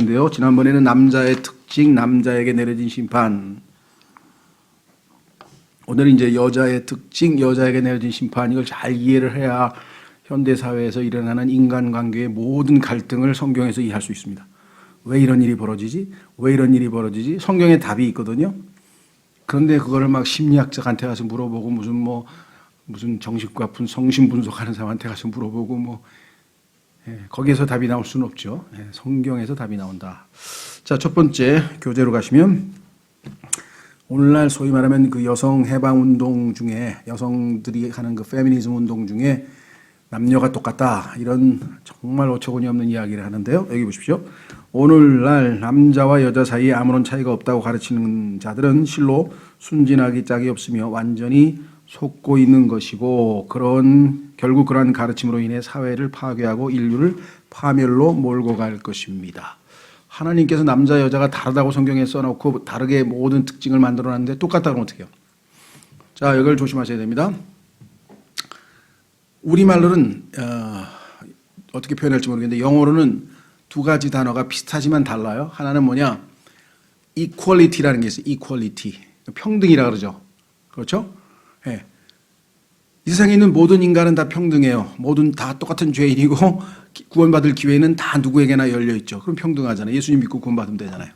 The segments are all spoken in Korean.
시간인데요. 지난번에는 남자의 특징, 남자에게 내려진 심판. 오늘은 이제 여자의 특징, 여자에게 내려진 심판. 이걸 잘 이해를 해야 현대 사회에서 일어나는 인간관계의 모든 갈등을 성경에서 이해할 수 있습니다. 왜 이런 일이 벌어지지? 왜 이런 일이 벌어지지? 성경에 답이 있거든요. 그런데 그거를 막 심리학자한테 가서 물어보고 무슨 정신과 성신 분석하는 사람한테 가서 물어보고 거기에서 답이 나올 수는 없죠. 성경에서 답이 나온다. 자, 첫 번째 교재로 가시면 오늘날 소위 말하면 그 여성 해방 운동 중에 여성들이 하는 그 페미니즘 운동 중에 남녀가 똑같다 이런 정말 어처구니 없는 이야기를 하는데요. 여기 보십시오. 오늘날 남자와 여자 사이에 아무런 차이가 없다고 가르치는 자들은 실로 순진하기 짝이 없으며 완전히 속고 있는 것이고 결국 그러한 가르침으로 인해 사회를 파괴하고 인류를 파멸로 몰고 갈 것입니다. 하나님께서 남자 여자가 다르다고 성경에 써놓고 다르게 모든 특징을 만들어놨는데 똑같다 그러면 어떻게 해요? 자, 이걸 조심하셔야 됩니다. 우리말로는 어떻게 표현할지 모르겠는데 영어로는 두 가지 단어가 비슷하지만 달라요. 하나는 뭐냐? equality라는 게 있어요. equality. 평등이라 그러죠. 그렇죠? 예. 이 세상에 있는 모든 인간은 다 평등해요. 모든 다 똑같은 죄인이고 구원받을 기회는 다 누구에게나 열려 있죠. 그럼 평등하잖아요. 예수님 믿고 구원받으면 되잖아요.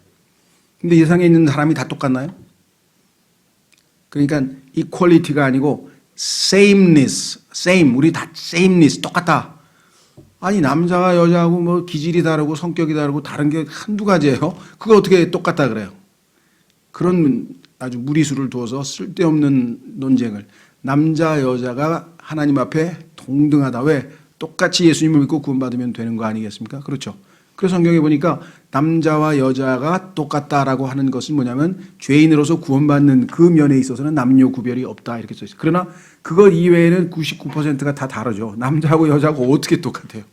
근데 이 세상에 있는 사람이 다 똑같나요? 그러니까 equality가 아니고 sameness, same, 우리 다 sameness, 똑같다. 아니 남자와 여자하고 뭐 기질이 다르고 성격이 다르고 다른 게 한두 가지예요. 그거 어떻게 똑같다 그래요? 그런 아주 무리수를 두어서 쓸데없는 논쟁을 남자 여자가 하나님 앞에 동등하다. 왜? 똑같이 예수님을 믿고 구원받으면 되는 거 아니겠습니까? 그렇죠. 그래서 성경에 보니까 남자와 여자가 똑같다라고 하는 것은 뭐냐면 죄인으로서 구원받는 그 면에 있어서는 남녀 구별이 없다 이렇게 써 있어요. 그러나 그것 이외에는 99%가 다 다르죠. 남자하고 여자하고 어떻게 똑같아요?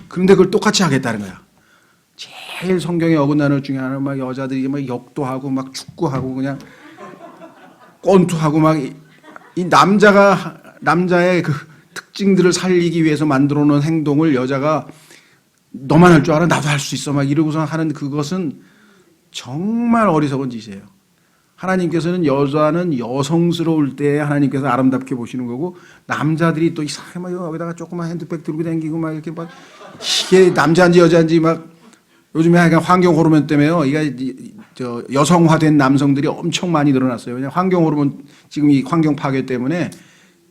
그런데 그걸 똑같이 하겠다는 거야. 제일 성경에 어긋나는 것 중에 하나는 막 여자들이 막 역도하고 막 축구하고 그냥 권투하고 막 이 남자의 그 특징들을 살리기 위해서 만들어 놓은 행동을 여자가 너만 할 줄 알아? 나도 할 수 있어. 막 이러고서 하는 그것은 정말 어리석은 짓이에요. 하나님께서는 여자는 여성스러울 때 하나님께서 아름답게 보시는 거고 남자들이 또 이상하게 막 여기다가 조그만 핸드백 들고 다니고 막 이렇게 막 이게 남자인지 여자인지 막 요즘에 약간 환경 호르몬 때문에요. 이게 여성화된 남성들이 엄청 많이 늘어났어요. 왜냐하면 환경 호르몬 지금 이 환경 파괴 때문에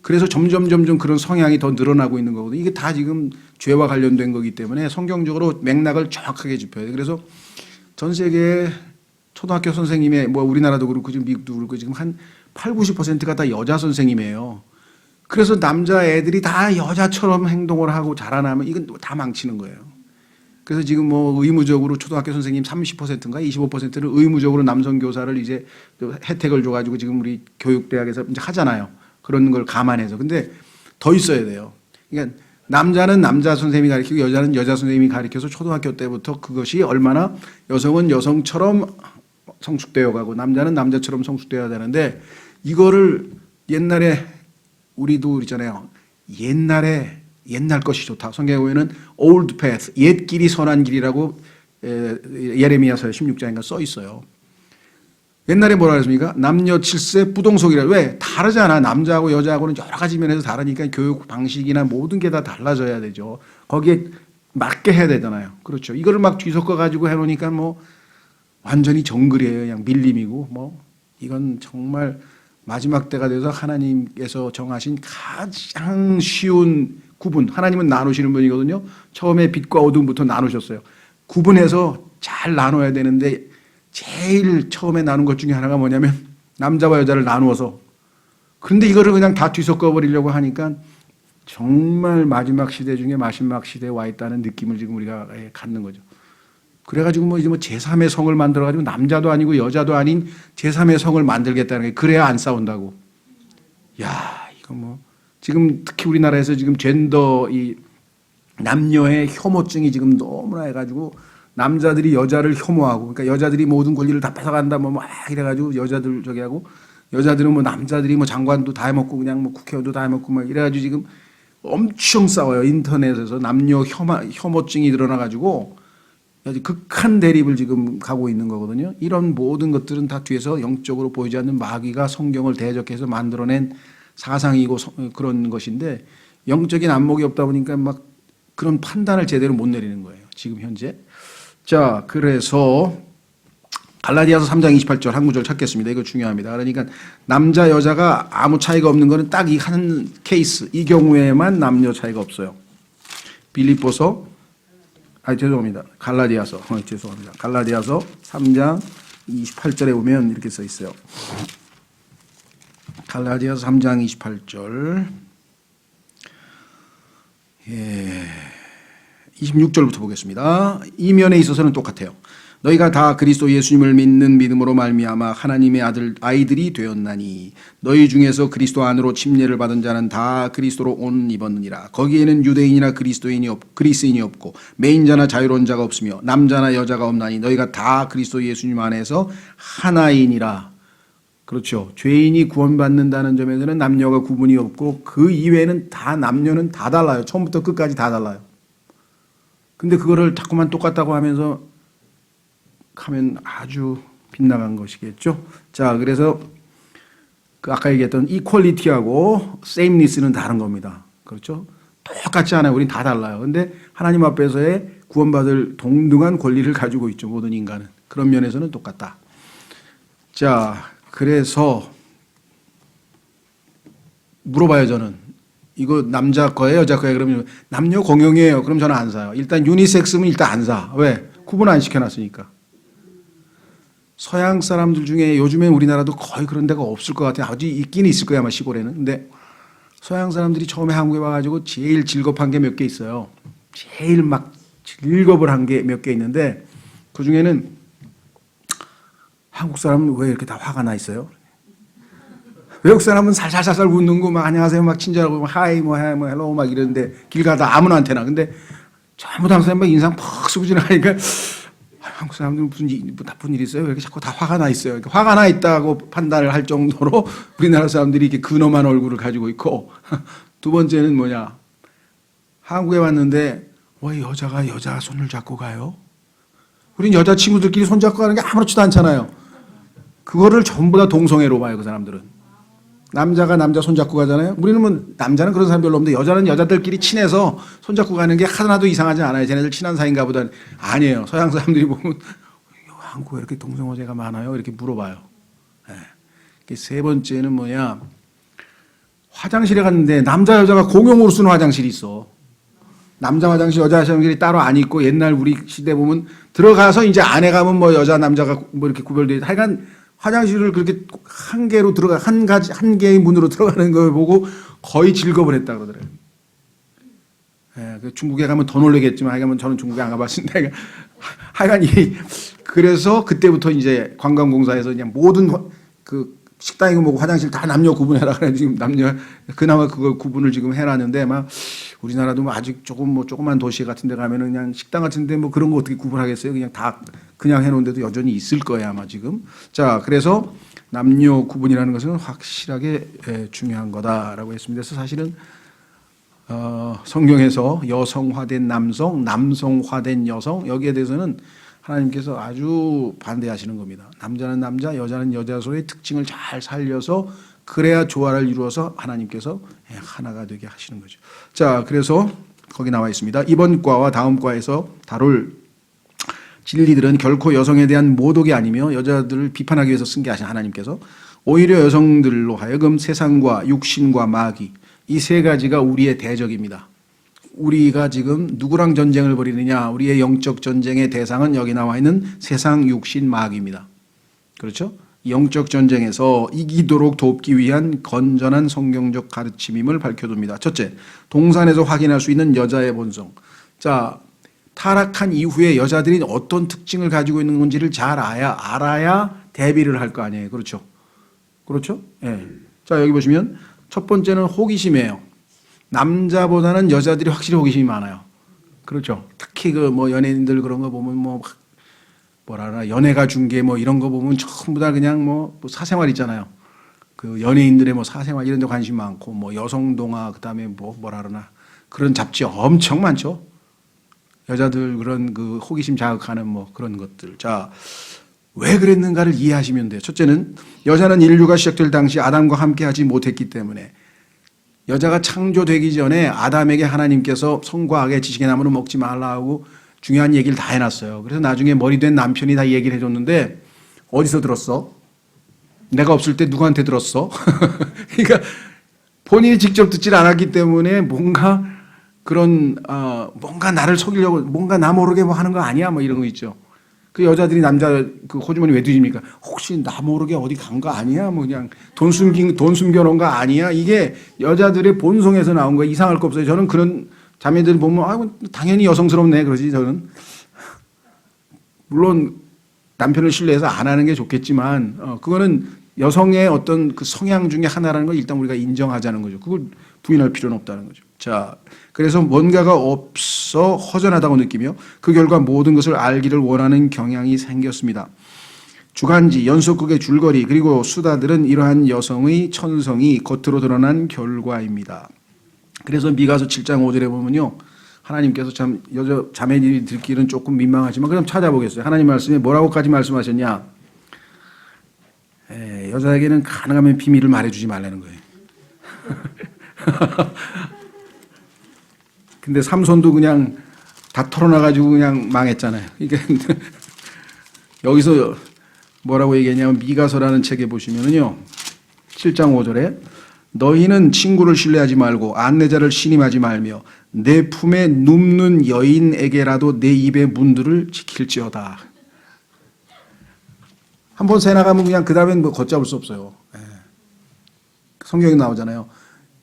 그래서 점점 그런 성향이 더 늘어나고 있는 거거든요. 이게 다 지금 죄와 관련된 거기 때문에 성경적으로 맥락을 정확하게 짚어야 돼요. 그래서 전 세계 초등학교 선생님의 우리나라도 그렇고 지금 미국도 그렇고 지금 한 80~90%가 다 여자 선생님이에요. 그래서 남자 애들이 다 여자처럼 행동을 하고 자라나면 이건 다 망치는 거예요. 그래서 지금 의무적으로 초등학교 선생님 30%인가 25%를 의무적으로 남성 교사를 이제 혜택을 줘가지고 지금 우리 교육대학에서 이제 하잖아요. 그런 걸 감안해서. 근데 더 있어야 돼요. 그러니까 남자는 남자 선생님이 가르치고 여자는 여자 선생님이 가르쳐서 초등학교 때부터 그것이 얼마나 여성은 여성처럼 성숙되어 가고 남자는 남자처럼 성숙되어야 되는데 이거를 옛날에 우리도 있잖아요. 옛날 것이 좋다. 성경에 보면은 old path, 옛 길이 선한 길이라고 예레미야서 16장인가 써 있어요. 옛날에 뭐라 그랬습니까? 남녀 칠세 부동석이라. 왜? 다르잖아. 남자하고 여자하고는 여러 가지 면에서 다르니까 교육 방식이나 모든 게 다 달라져야 되죠. 거기에 맞게 해야 되잖아요. 그렇죠. 이거를 막 뒤섞어 가지고 해놓으니까 완전히 정글이에요. 그냥 밀림이고 이건 정말 마지막 때가 돼서 하나님께서 정하신 가장 쉬운 구분. 하나님은 나누시는 분이거든요. 처음에 빛과 어둠부터 나누셨어요. 구분해서 잘 나눠야 되는데 제일 처음에 나눈 것 중에 하나가 뭐냐면 남자와 여자를 나누어서 그런데 이거를 그냥 다 뒤섞어 버리려고 하니까 정말 마지막 시대 중에 마지막 시대에 와 있다는 느낌을 지금 우리가 갖는 거죠. 그래가지고 이제 제3의 성을 만들어가지고 남자도 아니고 여자도 아닌 제3의 성을 만들겠다는 게 그래야 안 싸운다고. 야, 이거 지금 특히 우리나라에서 지금 젠더 이 남녀의 혐오증이 지금 너무나 해가지고 남자들이 여자를 혐오하고 그러니까 여자들이 모든 권리를 다 뺏어간다 막 이래가지고 여자들 저기 하고 여자들은 남자들이 장관도 다 해먹고 그냥 국회의원도 다 해먹고 막 이래가지고 지금 엄청 싸워요. 인터넷에서 남녀 혐오증이 드러나가지고 아주 극한 대립을 지금 가고 있는 거거든요. 이런 모든 것들은 다 뒤에서 영적으로 보이지 않는 마귀가 성경을 대적해서 만들어낸 사상이고 그런 것인데 영적인 안목이 없다 보니까 막 그런 판단을 제대로 못 내리는 거예요. 지금 현재. 자, 그래서 갈라디아서 3장 28절 한 구절 찾겠습니다. 이거 중요합니다. 그러니까 남자 여자가 아무 차이가 없는 거는 딱 이 한 케이스, 이 경우에만 남녀 차이가 없어요. 빌립보서 죄송합니다. 갈라디아서 죄송합니다. 갈라디아서 3장 28절에 보면 이렇게 써 있어요. 갈라디아서 3장 28절 26절부터 보겠습니다. 이 면에 있어서는 똑같아요. 너희가 다 그리스도 예수님을 믿는 믿음으로 말미암아 하나님의 아이들이 되었나니 너희 중에서 그리스도 안으로 침례를 받은 자는 다 그리스도로 옷 입었느니라. 거기에는 유대인이나 그리스인이 없고 매인자나 자유로운 자가 없으며 남자나 여자가 없나니 너희가 다 그리스도 예수님 안에서 하나이니라. 그렇죠. 죄인이 구원받는다는 점에서는 남녀가 구분이 없고 그 이외에는 다 남녀는 다 달라요. 처음부터 끝까지 다 달라요. 근데 그거를 자꾸만 똑같다고 하면 아주 빗나간 것이겠죠. 자, 그래서 그 아까 얘기했던 이퀄리티하고 세임니스는 다른 겁니다. 그렇죠? 똑같지 않아요. 우린 다 달라요. 근데 하나님 앞에서의 구원받을 동등한 권리를 가지고 있죠. 모든 인간은. 그런 면에서는 똑같다. 자, 그래서 물어봐요, 저는. 이거 남자 거예요, 여자 거예요? 그러면 남녀 공용이에요. 그럼 저는 안 사요. 일단 유니섹스면 일단 안 사. 왜? 구분 안 시켜놨으니까. 서양 사람들 중에 요즘엔 우리나라도 거의 그런 데가 없을 것 같아요. 아주 있긴 있을 거야, 아마 시골에는. 근데 서양 사람들이 처음에 한국에 와가지고 제일 즐겁한 게 몇 개 있어요. 제일 막 즐겁을 한 게 몇 개 있는데 그 중에는 한국 사람은 왜 이렇게 다 화가 나 있어요? 외국 사람은 살살살살 웃는 거 막 안녕하세요 막 친절하고 막 하이 뭐 헬로 막 이러는데 길 가다 아무나한테나. 근데 전부 다 막 인상 퍽 쓰고 지나가니까 한국 사람들은 무슨 나쁜 일이 있어요? 왜 이렇게 자꾸 다 화가 나 있어요? 화가 나 있다고 판단을 할 정도로 우리나라 사람들이 이렇게 근엄한 얼굴을 가지고 있고 두 번째는 뭐냐? 한국에 왔는데 왜 여자가 여자 손을 잡고 가요? 우린 여자 친구들끼리 손 잡고 가는 게 아무렇지도 않잖아요. 그거를 전부 다 동성애로 봐요, 그 사람들은. 남자가 남자 손잡고 가잖아요. 우리는 뭐 남자는 그런 사람 별로 없는데 여자는 여자들끼리 친해서 손잡고 가는 게 하나도 이상하지 않아요. 쟤네들 친한 사이인가 보다. 아니에요. 서양 사람들이 보면 한국에 이렇게 동성애자가 많아요? 이렇게 물어봐요. 네. 세 번째는 뭐냐? 화장실에 갔는데 남자 여자가 공용으로 쓰는 화장실이 있어. 남자 화장실 여자 화장실이 따로 안 있고 옛날 우리 시대 보면 들어가서 이제 안에 가면 뭐 여자 남자가 뭐 이렇게 구별돼. 하여간 화장실을 그렇게 한 개로 들어가 한 개의 문으로 들어가는 걸 보고 거의 즐겁을 했다 그러더라고요. 예, 중국에 가면 더 놀라겠지만 하여간 저는 중국에 안 가봤습니다. 하여간 그래서 그때부터 이제 관광공사에서 그냥 모든 그 식당이고 뭐고 화장실 다 남녀 구분해라 그래. 지금 남녀 그나마 그걸 구분을 지금 해놨는데 막 우리나라도 뭐 아직 조그만 도시 같은 데 가면은 그냥 식당 같은 데 뭐 그런 거 어떻게 구분하겠어요? 그냥 다 그냥 해놓은 데도 여전히 있을 거예요, 아마 지금. 자, 그래서 남녀 구분이라는 것은 확실하게 중요한 거다라고 했습니다. 그래서 사실은 성경에서 여성화된 남성, 남성화된 여성 여기에 대해서는 하나님께서 아주 반대하시는 겁니다. 남자는 남자, 여자는 여자로의 특징을 잘 살려서 그래야 조화를 이루어서 하나님께서 하나가 되게 하시는 거죠. 자, 그래서 거기 나와 있습니다. 이번 과와 다음 과에서 다룰 진리들은 결코 여성에 대한 모독이 아니며 여자들을 비판하기 위해서 쓴 게 아니라 하나님께서 오히려 여성들로 하여금 세상과 육신과 마귀 이 세 가지가 우리의 대적입니다. 우리가 지금 누구랑 전쟁을 벌이느냐? 우리의 영적 전쟁의 대상은 여기 나와 있는 세상, 육신, 마귀입니다. 그렇죠? 영적 전쟁에서 이기도록 돕기 위한 건전한 성경적 가르침임을 밝혀둡니다. 첫째, 동산에서 확인할 수 있는 여자의 본성. 자, 타락한 이후에 여자들이 어떤 특징을 가지고 있는 건지를 잘 알아야 대비를 할 거 아니에요. 그렇죠? 그렇죠? 예. 자, 여기 보시면 첫 번째는 호기심이에요. 남자보다는 여자들이 확실히 호기심이 많아요. 그렇죠? 특히 그 뭐 연예인들 그런 거 보면 뭐 뭐라나 연예가 중계 뭐 이런 거 보면 전부 다 그냥 뭐 사생활 있잖아요. 그 연예인들의 뭐 사생활 이런 데 관심 많고 뭐 여성 동화 그다음에 뭐라 그러나 그런 잡지 엄청 많죠. 여자들 그런 그 호기심 자극하는 뭐 그런 것들. 자, 왜 그랬는가를 이해하시면 돼요. 첫째는 여자는 인류가 시작될 당시 아담과 함께 하지 못했기 때문에 여자가 창조되기 전에 아담에게 하나님께서 선과 악의 지식의 나무는 먹지 말라 하고 중요한 얘기를 다 해놨어요. 그래서 나중에 머리 된 남편이 다 얘기를 해줬는데 어디서 들었어? 내가 없을 때 누구한테 들었어? 그러니까 본인이 직접 듣질 않았기 때문에 뭔가 그런 뭔가 나를 속이려고 뭔가 나 모르게 뭐 하는 거 아니야? 뭐 이런 거 있죠. 그 여자들이 남자 그 호주머니 왜 뒤집니까? 혹시 나 모르게 어디 간 거 아니야? 뭐 그냥 돈 숨겨놓은 거 아니야? 이게 여자들의 본성에서 나온 거예요. 이상할 거 없어요. 저는 그런 자매들 보면 당연히 여성스럽네 그러지 저는. 물론 남편을 신뢰해서 안 하는 게 좋겠지만 그거는 여성의 어떤 그 성향 중에 하나라는 걸 일단 우리가 인정하자는 거죠. 그걸 부인할 필요는 없다는 거죠. 자, 그래서 뭔가가 없어 허전하다고 느끼며 그 결과 모든 것을 알기를 원하는 경향이 생겼습니다. 주간지, 연속극의 줄거리 그리고 수다들은 이러한 여성의 천성이 겉으로 드러난 결과입니다. 그래서 미가서 7장 5절에 보면요. 하나님께서 참 여자 자매들이 듣기는 조금 민망하지만 그럼 찾아보겠어요. 하나님 말씀에 뭐라고까지 말씀하셨냐? 여자에게는 가능하면 비밀을 말해주지 말라는 거예요. 근데 삼손도 그냥 다 털어놔가지고 그냥 망했잖아요. 그러니까 여기서 뭐라고 얘기했냐면 미가서라는 책에 보시면은요. 7장 5절에 너희는 친구를 신뢰하지 말고 안내자를 신임하지 말며 내 품에 눕는 여인에게라도 내 입의 문들을 지킬지어다. 한번 새 나가면 그냥 그 다음엔 뭐 걷잡을 수 없어요. 성경에 나오잖아요.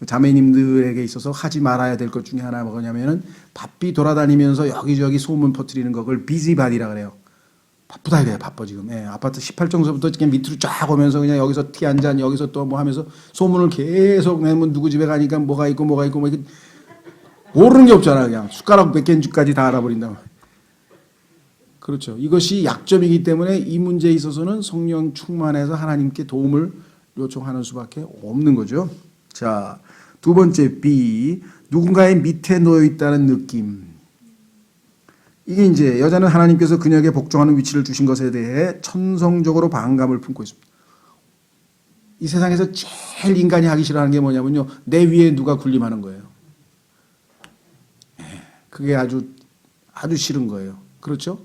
자매님들에게 있어서 하지 말아야 될 것 중에 하나가 뭐냐면은 바삐 돌아다니면서 여기저기 소문 퍼뜨리는 거 그걸 비지바디라 그래요. 바쁘다 이래요. 바빠 지금. 아파트 18층서부터 그냥 밑으로 쫙 오면서 그냥 여기서 티 한 잔 여기서 또 뭐 하면서 소문을 계속 내면 누구 집에 가니까 뭐가 있고 뭐 이렇게 모르는 게 없잖아. 그냥 숟가락 몇 개인지까지 다 알아버린다. 그렇죠. 이것이 약점이기 때문에 이 문제에 있어서는 성령 충만해서 하나님께 도움을 요청하는 수밖에 없는 거죠. 자, 두 번째 B, 누군가의 밑에 놓여 있다는 느낌. 이게 이제 여자는 하나님께서 그녀에게 복종하는 위치를 주신 것에 대해 천성적으로 반감을 품고 있습니다. 이 세상에서 제일 인간이 하기 싫어하는 게 뭐냐면요. 내 위에 누가 군림하는 거예요. 그게 아주 싫은 거예요. 그렇죠?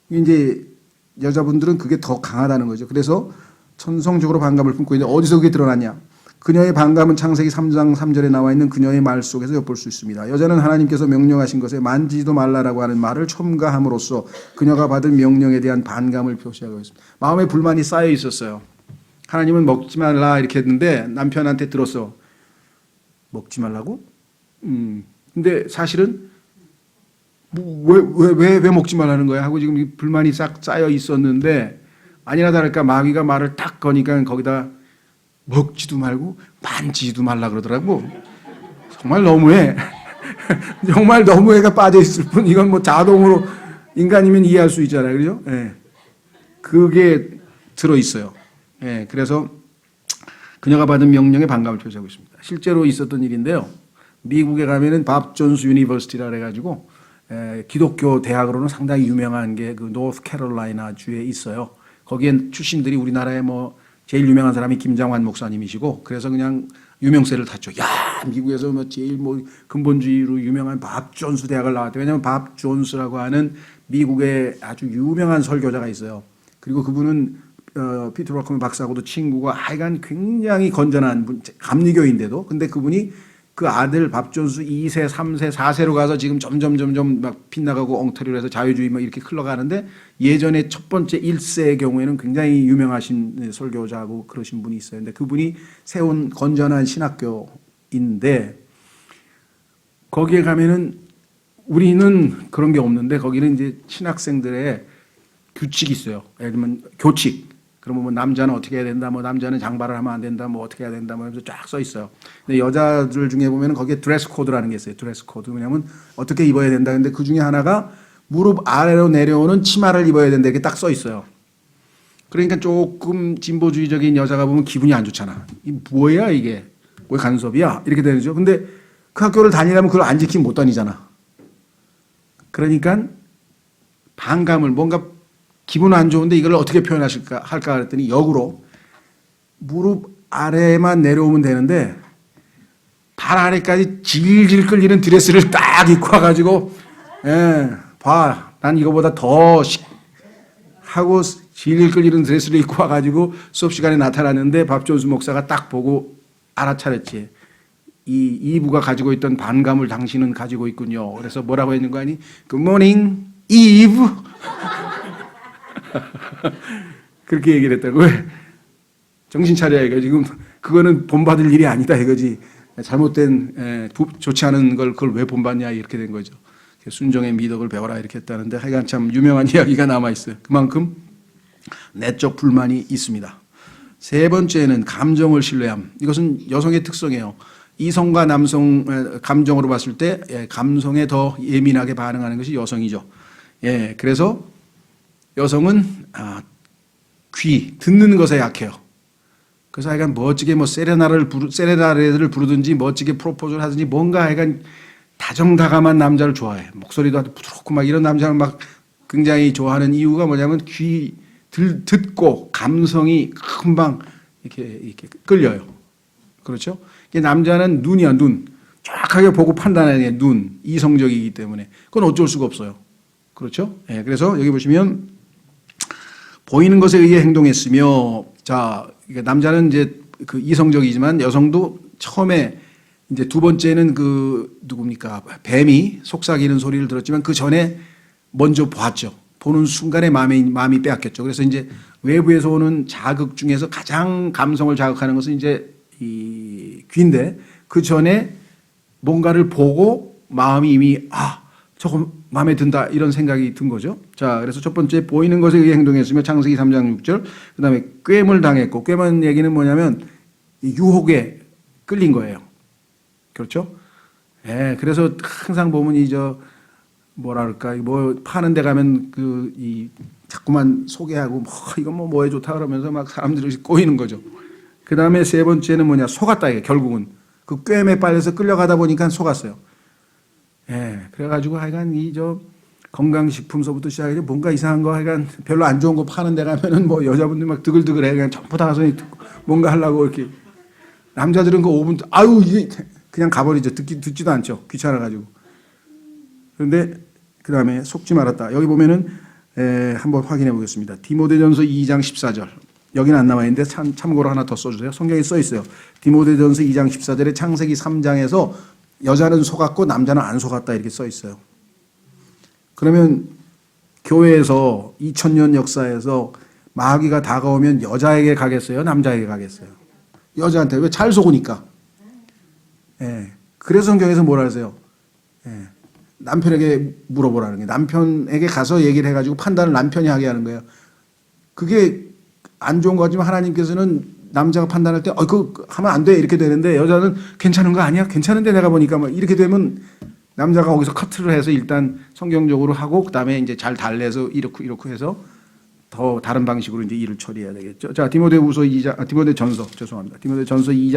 이제 여자분들은 그게 더 강하다는 거죠. 그래서 천성적으로 반감을 품고 있는데 어디서 그게 드러났냐? 그녀의 반감은 창세기 3장 3절에 나와 있는 그녀의 말 속에서 엿볼 수 있습니다. 여자는 하나님께서 명령하신 것에 만지지도 말라라고 하는 말을 첨가함으로써 그녀가 받은 명령에 대한 반감을 표시하고 있습니다. 마음에 불만이 쌓여 있었어요. 하나님은 먹지 말라 이렇게 했는데 남편한테 들었어. 먹지 말라고? 근데 사실은 왜 먹지 말라는 거야? 하고 지금 불만이 싹 쌓여 있었는데 아니나 다를까 마귀가 말을 딱 거니까 거기다 먹지도 말고 만지지도 말라 그러더라고. 정말 너무해. 정말 너무해가 빠져 있을 뿐 이건 뭐 자동으로 인간이면 이해할 수 있잖아요. 그죠? 그게 들어 있어요. 그래서 그녀가 받은 명령에 반감을 표시하고 있습니다. 실제로 있었던 일인데요. 미국에 가면은 밥 존스 유니버시티라 그래가지고 기독교 대학으로는 상당히 유명한 게 그 노스 캐롤라이나 주에 있어요. 거기에 출신들이 우리나라에 뭐 제일 유명한 사람이 김장환 목사님이시고 그래서 그냥 유명세를 탔죠. 야, 미국에서 뭐 제일 뭐 근본주의로 유명한 밥 존스 대학을 나왔대. 왜냐하면 밥 존스라고 하는 미국의 아주 유명한 설교자가 있어요. 그리고 그분은 피터 버커먼 박사하고도 친구가 하여간 굉장히 건전한 감리교인데도 근데 그분이 그 아들 밥 존스 2세, 3세, 4세로 가서 지금 점점 막 빗나가고 엉터리로 해서 자유주의 막 이렇게 흘러가는데 예전에 첫 번째 1세의 경우에는 굉장히 유명하신 설교자고 그러신 분이 있어요. 근데 그분이 세운 건전한 신학교인데 거기에 가면은 우리는 그런 게 없는데 거기는 이제 신학생들의 규칙이 있어요. 예를 들면 교칙. 그러면 뭐 남자는 어떻게 해야 된다, 뭐 남자는 장발을 하면 안 된다, 뭐 어떻게 해야 된다, 뭐 하면서 쫙 써 있어요. 근데 여자들 중에 보면은 거기에 드레스 코드라는 게 있어요. 드레스 코드. 왜냐면 어떻게 입어야 된다. 근데 그 중에 하나가 무릎 아래로 내려오는 치마를 입어야 된다. 이렇게 딱 써 있어요. 그러니까 조금 진보주의적인 여자가 보면 기분이 안 좋잖아. 이 뭐야 이게? 왜 간섭이야? 이렇게 되죠. 근데 그 학교를 다니려면 그걸 안 지키면 못 다니잖아. 그러니까 반감을 뭔가 기분 안 좋은데 이걸 어떻게 표현하실까 할까 그랬더니 역으로 무릎 아래만 내려오면 되는데 발 아래까지 질질 끌리는 드레스를 딱 입고 와가지고 봐, 난 이거보다 더 하고 질질 끌리는 드레스를 입고 와가지고 수업 시간에 나타났는데 밥존수 목사가 딱 보고 알아차렸지. 이 이브가 가지고 있던 반감을 당신은 가지고 있군요. 그래서 뭐라고 했는 거 아니? Good morning, Eve. 그렇게 얘기를 했다고. 왜? 정신 차려야 이거 지금 그거는 본받을 일이 아니다 이거지. 잘못된 좋지 않은 걸 그걸 왜 본받냐 이렇게 된 거죠. 순종의 미덕을 배워라 이렇게 했다는데 하여간 참 유명한 이야기가 남아 있어요. 그만큼 내적 불만이 있습니다. 세 번째는 감정을 신뢰함. 이것은 여성의 특성이에요. 이성과 남성 감정으로 봤을 때 감성에 더 예민하게 반응하는 것이 여성이죠. 그래서 여성은 귀 듣는 것에 약해요. 그래서 하여간 멋지게 뭐 세레나데를 부르든지 멋지게 프로포즈를 하든지 뭔가 하여간 다정다감한 남자를 좋아해. 목소리도 아주 부드럽고 막 이런 남자를 막 굉장히 좋아하는 이유가 뭐냐면 귀 듣고 감성이 금방 이렇게 끌려요. 그렇죠? 남자는 눈이야, 눈. 정확하게 보고 판단하는 게 눈, 이성적이기 때문에. 그건 어쩔 수가 없어요. 그렇죠? 그래서 여기 보시면 보이는 것에 의해 행동했으며, 자, 남자는 이제 그 이성적이지만 여성도 처음에 이제 두 번째는 그 누굽니까? 뱀이 속삭이는 소리를 들었지만 그 전에 먼저 봤죠. 보는 순간에 마음이 빼앗겼죠. 그래서 이제 외부에서 오는 자극 중에서 가장 감성을 자극하는 것은 이제 이 귀인데 그 전에 뭔가를 보고 마음이 이미 저거 마음에 든다 이런 생각이 든 거죠. 자, 그래서 첫 번째 보이는 것에 의해 행동했으며 창세기 3장 6절. 그다음에 꿰물 당했고 꿰만 얘기는 뭐냐면 유혹에 끌린 거예요. 그렇죠? 그래서 항상 보면 뭐랄까 뭐 파는 데 가면 자꾸만 소개하고 이건 뭐에 좋다 그러면서 막 사람들이 꼬이는 거죠. 그다음에 세 번째는 뭐냐 속았다 이게 결국은 그 꿰매 빨려서 끌려가다 보니까 속았어요. 그래가지고 하여간 건강식품서부터 시작해서 뭔가 이상한 거 하여간 별로 안 좋은 거 파는 데 가면은 뭐 여자분들 막 드글드글해 그냥 전부 다 가서 뭔가 하려고 이렇게 남자들은 그 5분 이게 그냥 가버리죠. 듣지도 않죠. 귀찮아가지고. 그런데 그 다음에 속지 말았다. 여기 보면은 한번 확인해 보겠습니다. 디모데전서 2장 14절. 여기는 안 나와 있는데 참고로 하나 더 써주세요. 성경에 써 있어요. 디모데전서 2장 14절에 창세기 3장에서 여자는 속았고 남자는 안 속았다 이렇게 써 있어요. 그러면 교회에서 2000년 역사에서 마귀가 다가오면 여자에게 가겠어요? 남자에게 가겠어요? 여자한테. 왜? 잘 속으니까. 그래서 성경에서 뭐라 하세요? 남편에게 물어보라는 게 남편에게 가서 얘기를 해가지고 판단을 남편이 하게 하는 거예요. 그게 안 좋은 거 같지만 하나님께서는 남자가 판단할 때 그거 하면 안 돼 이렇게 되는데 여자는 괜찮은 거 아니야? 괜찮은데 내가 보니까 막 이렇게 되면 남자가 거기서 커트를 해서 일단 성경적으로 하고 그다음에 이제 잘 달래서 이렇게 해서 더 다른 방식으로 이제 일을 처리해야 되겠죠. 자, 디모데전서 2장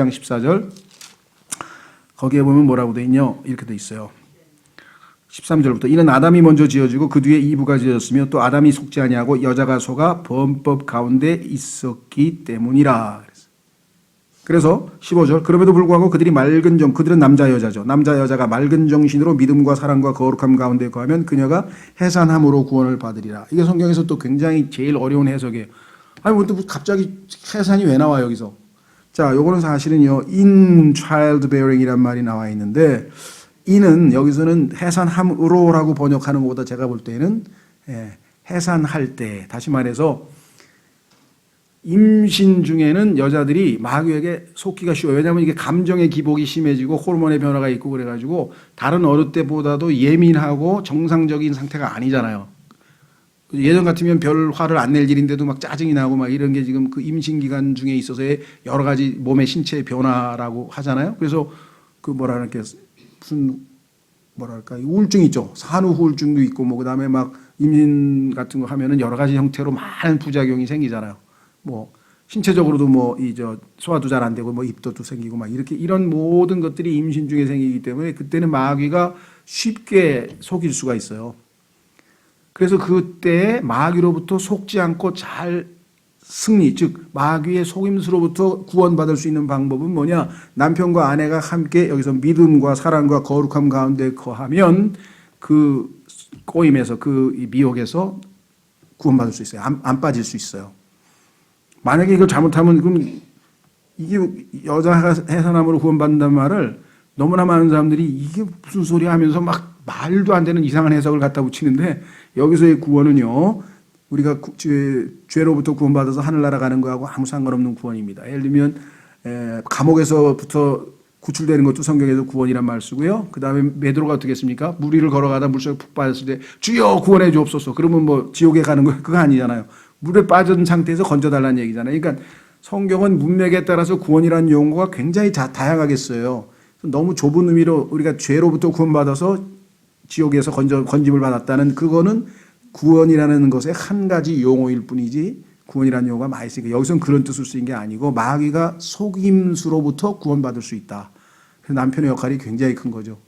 14절. 거기에 보면 뭐라고 돼 있냐? 이렇게 돼 있어요. 13절부터 이는 아담이 먼저 지어지고 그 뒤에 이브가 지어졌으며 또 아담이 속지 아니하고 여자가 속아 범법 가운데 있었기 때문이라. 그래서 15절 그럼에도 불구하고 그들은 남자 여자죠. 남자 여자가 맑은 정신으로 믿음과 사랑과 거룩함 가운데 거하면 그녀가 해산함으로 구원을 받으리라. 이게 성경에서 또 굉장히 제일 어려운 해석이에요. 뭐 또 갑자기 해산이 왜 나와 여기서? 자, 요거는 사실은요 in childbearing이란 말이 나와 있는데 이는 여기서는 해산함으로라고 번역하는 것보다 제가 볼 때는 해산할 때, 다시 말해서 임신 중에는 여자들이 마귀에게 속기가 쉬워요. 왜냐하면 이게 감정의 기복이 심해지고 호르몬의 변화가 있고 그래가지고 다른 어느 때보다도 예민하고 정상적인 상태가 아니잖아요. 예전 같으면 별 화를 안 낼 일인데도 막 짜증이 나고 막 이런 게 지금 그 임신 기간 중에 있어서의 여러 가지 몸의 신체 변화라고 하잖아요. 그래서 무슨 우울증 있죠. 산후 우울증도 있고 뭐 그다음에 막 임신 같은 거 하면은 여러 가지 형태로 많은 부작용이 생기잖아요. 뭐 신체적으로도 소화도 잘 안 되고 뭐 입덧도 생기고 막 이런 모든 것들이 임신 중에 생기기 때문에 그때는 마귀가 쉽게 속일 수가 있어요. 그래서 그때 마귀로부터 속지 않고 잘 승리, 즉 마귀의 속임수로부터 구원받을 수 있는 방법은 뭐냐? 남편과 아내가 함께 여기서 믿음과 사랑과 거룩함 가운데 거하면 그 꼬임에서 그 미혹에서 구원받을 수 있어요. 안 빠질 수 있어요. 만약에 이걸 잘못하면 그럼 이게 여자가 해산함으로 구원받는다는 말을 너무나 많은 사람들이 이게 무슨 소리 하면서 막 말도 안 되는 이상한 해석을 갖다 붙이는데 여기서의 구원은요. 우리가 죄로부터 구원받아서 하늘나라 가는 거하고 아무 상관없는 구원입니다. 예를 들면 감옥에서부터 구출되는 것도 성경에서 구원이란 말 쓰고요. 그 다음에 베드로가 어떻게 했습니까? 물 위를 걸어가다 물속에 푹 빠졌을 때 주여 구원해 주옵소서. 그러면 뭐 지옥에 가는 거 그거 아니잖아요. 물에 빠진 상태에서 건져달라는 얘기잖아요. 그러니까 성경은 문맥에 따라서 구원이라는 용어가 굉장히 다양하게 써요. 너무 좁은 의미로 우리가 죄로부터 구원받아서 지옥에서 건짐을 받았다는 그거는 구원이라는 것의 한 가지 용어일 뿐이지 구원이라는 용어가 많이 쓰니까 여기서는 그런 뜻을 쓰인 게 아니고 마귀가 속임수로부터 구원받을 수 있다. 그래서 남편의 역할이 굉장히 큰 거죠.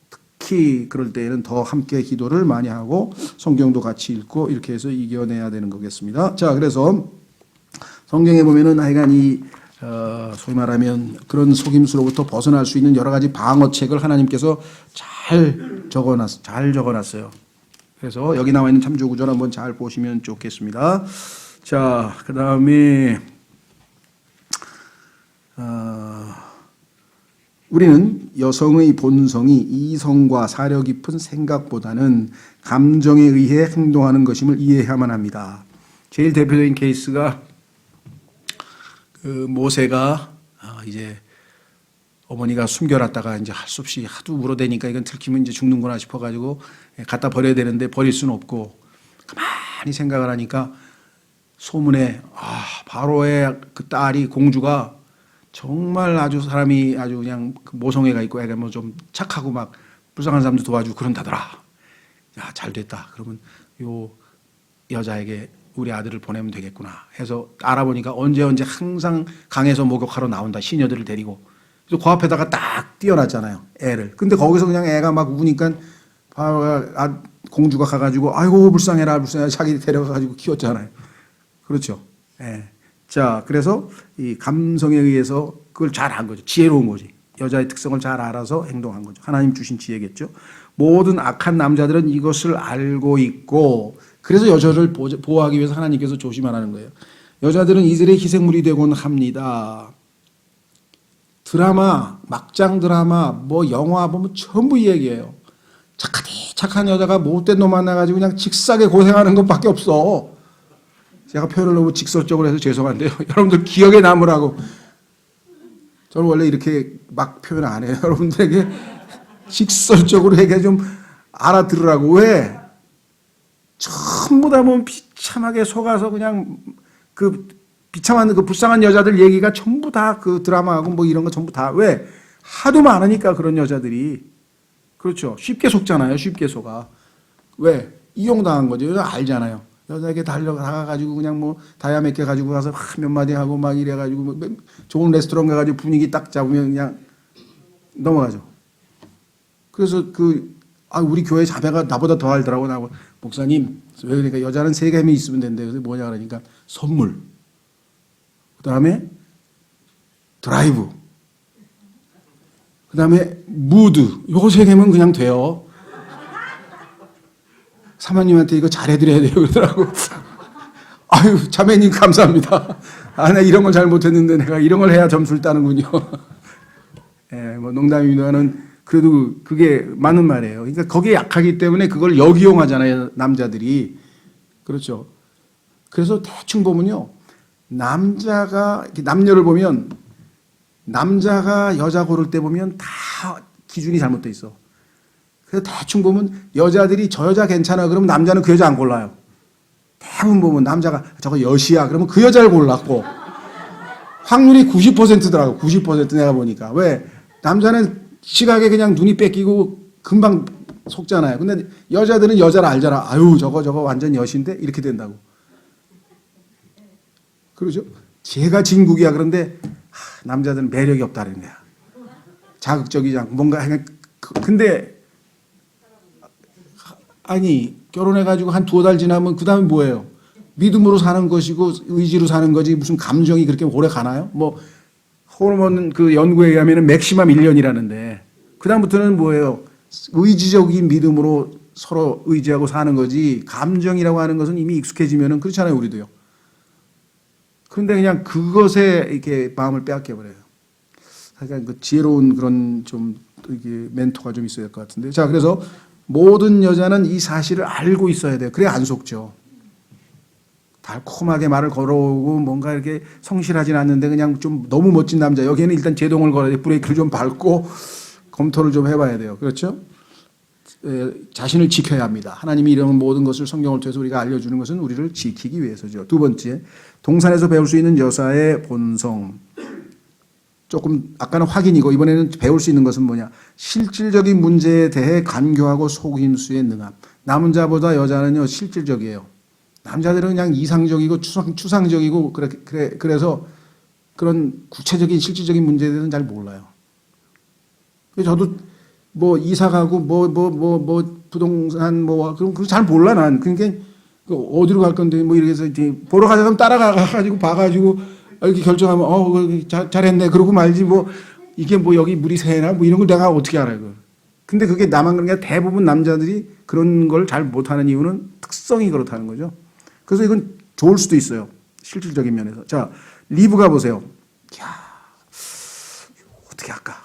특히 그럴 때에는 더 함께 기도를 많이 하고 성경도 같이 읽고 이렇게 해서 이겨내야 되는 거겠습니다. 자, 그래서 성경에 보면은 하여간 소위 말하면 그런 속임수로부터 벗어날 수 있는 여러 가지 방어책을 하나님께서 잘 적어놨어요. 그래서 여기 나와 있는 참조구절 한번 잘 보시면 좋겠습니다. 자, 그 다음에 우리는 여성의 본성이 이성과 사려 깊은 생각보다는 감정에 의해 행동하는 것임을 이해해야만 합니다. 제일 대표적인 케이스가 그 모세가 이제 어머니가 숨겨놨다가 이제 할 수 없이 하도 물어대니까 이건 들키면 이제 죽는구나 싶어가지고 갖다 버려야 되는데 버릴 수는 없고 가만히 생각을 하니까 소문에 바로의 그 딸이 공주가 정말 아주 사람이 아주 그냥 모성애가 있고 애가 뭐 좀 착하고 막 불쌍한 사람도 도와주고 그런다더라. 야, 잘 됐다. 그러면 요 여자에게 우리 아들을 보내면 되겠구나 해서 알아보니까 언제 항상 강에서 목욕하러 나온다. 시녀들을 데리고. 그래서 그 앞에다가 딱 띄워놨잖아요. 애를. 근데 거기서 그냥 애가 막 우니까 공주가 가가지고 아이고 불쌍해라 자기 데려가가지고 키웠잖아요. 그렇죠. 예. 자, 그래서 이 감성에 의해서 그걸 잘 한 거죠. 지혜로운 거지. 여자의 특성을 잘 알아서 행동한 거죠. 하나님 주신 지혜겠죠. 모든 악한 남자들은 이것을 알고 있고 그래서 여자를 보호하기 위해서 하나님께서 조심하라는 거예요. 여자들은 이들의 희생물이 되곤 합니다. 드라마, 막장 드라마, 뭐 영화 보면 전부 이 얘기예요. 착한 여자가 못된 놈 만나가지고 그냥 직사게 고생하는 것밖에 없어. 제가 표현을 너무 직설적으로 해서 죄송한데요. 여러분들 기억에 남으라고. 저는 원래 이렇게 막 표현 안 해요. 여러분들에게 직설적으로 얘기 좀 알아들으라고. 왜? 전부 다 보면 비참하게 속아서 그냥 그 비참한 그 불쌍한 여자들 얘기가 전부 다 그 드라마하고 뭐 이런 거 전부 다. 왜? 하도 많으니까 그런 여자들이. 그렇죠. 쉽게 속잖아요. 쉽게 속아. 왜? 이용당한 거죠. 알잖아요. 여자에게 다가가지고 그냥 뭐 다이아 몇 개 가지고 가서 몇 마디 하고 막 이래가지고 뭐 좋은 레스토랑 가가지고 분위기 딱 잡으면 그냥 넘어가죠. 그래서 우리 교회 자매가 나보다 더 알더라고. 나 목사님 왜 그러니까 여자는 3개만 있으면 된대. 그래서 뭐냐 그러니까 선물. 그 다음에 드라이브. 그 다음에 무드. 요거 3개면 그냥 돼요. 사모님한테 이거 잘해드려야 돼요. 그러더라고. 아유, 자매님 감사합니다. 나 이런 걸 잘 못했는데 내가 이런 걸 해야 점수를 따는군요. 예, 뭐 농담입니다는 그래도 그게 맞는 말이에요. 그러니까 거기에 약하기 때문에 그걸 역이용하잖아요. 남자들이. 그렇죠. 그래서 대충 보면요. 남녀를 보면 남자가 여자 고를 때 보면 다 기준이 잘못돼 있어. 그래서 대충 보면 여자들이 저 여자 괜찮아 그러면 남자는 그 여자 안 골라요. 대부분 보면 남자가 저거 여시야 그러면 그 여자를 골랐고 확률이 90%더라고. 90% 내가 보니까. 왜? 남자는 시각에 그냥 눈이 뺏기고 금방 속잖아요. 근데 여자들은 여자를 알잖아. 아유 저거 완전 여신데 이렇게 된다고. 그러죠? 제가 진국이야. 그런데 남자들은 매력이 없다는 거야. 자극적이지 않고 뭔가 근데 아니 결혼해가지고 한 두어 달 지나면 그 다음에 뭐예요? 믿음으로 사는 것이고 의지로 사는 거지 무슨 감정이 그렇게 오래 가나요? 뭐 호르몬 그 연구에 의하면 맥시멈 1년이라는데 그 다음부터는 뭐예요? 의지적인 믿음으로 서로 의지하고 사는 거지 감정이라고 하는 것은 이미 익숙해지면은 그렇잖아요 우리도요. 그런데 그냥 그것에 이렇게 마음을 빼앗겨 버려요. 그러니까 그 지혜로운 그런 좀 이게 멘토가 좀 있어야 될 것 같은데. 자, 그래서 모든 여자는 이 사실을 알고 있어야 돼요. 그래야 안 속죠. 달콤하게 말을 걸어오고 뭔가 이렇게 성실하진 않는데 그냥 좀 너무 멋진 남자. 여기에는 일단 제동을 걸어야 돼. 브레이크를 좀 밟고 검토를 좀 해봐야 돼요. 그렇죠? 자신을 지켜야 합니다. 하나님이 이런 모든 것을 성경을 통해서 우리가 알려주는 것은 우리를 지키기 위해서죠. 두 번째, 동산에서 배울 수 있는 여사의 본성. 조금 아까는 확인이고 이번에는 배울 수 있는 것은 뭐냐. 실질적인 문제에 대해 간교하고 속임수에 능함. 남자보다 여자는요 실질적이에요. 남자들은 그냥 이상적이고 추상적이고 그래서 그런 구체적인 실질적인 문제에 대해서는 잘 몰라요. 저도 뭐 이사 가고 뭐 부동산 뭐 그럼 그거 잘 몰라 난. 그러니까 어디로 갈 건데 뭐 이렇게 해서 이제 보러 가자면 따라가 가지고 봐가지고 이렇게 결정하면 잘했네 그러고 말지 뭐 이게 뭐 여기 물이 새나 뭐 이런 걸 내가 어떻게 알아요 그걸. 근데 그게 나만 그런 게 대부분 남자들이 그런 걸 잘 못하는 이유는 특성이 그렇다는 거죠. 그래서 이건 좋을 수도 있어요. 실질적인 면에서. 자, 리브가 보세요. 야, 어떻게 할까?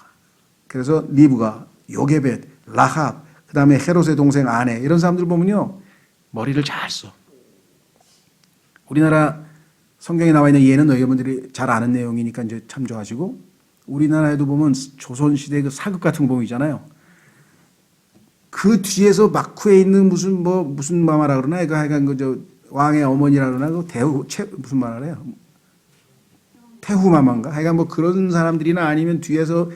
그래서 리브가 요게벳, 라합, 그 다음에 헤롯의 동생 아내 이런 사람들 보면요 머리를 잘 써. 우리나라 성경에 나와 있는 예는 여러분들이 잘 아는 내용이니까 이제 참조하시고 우리나라에도 보면 조선시대 그 사극 같은 거 보이잖아요. 그 뒤에서 막후에 있는 무슨 마마라 그러나 이거 하여간 그저 왕의 어머니라 그러나 그 무슨 마마래요? 태후마마인가? 하여간 뭐 그런 사람들이나 아니면 뒤에서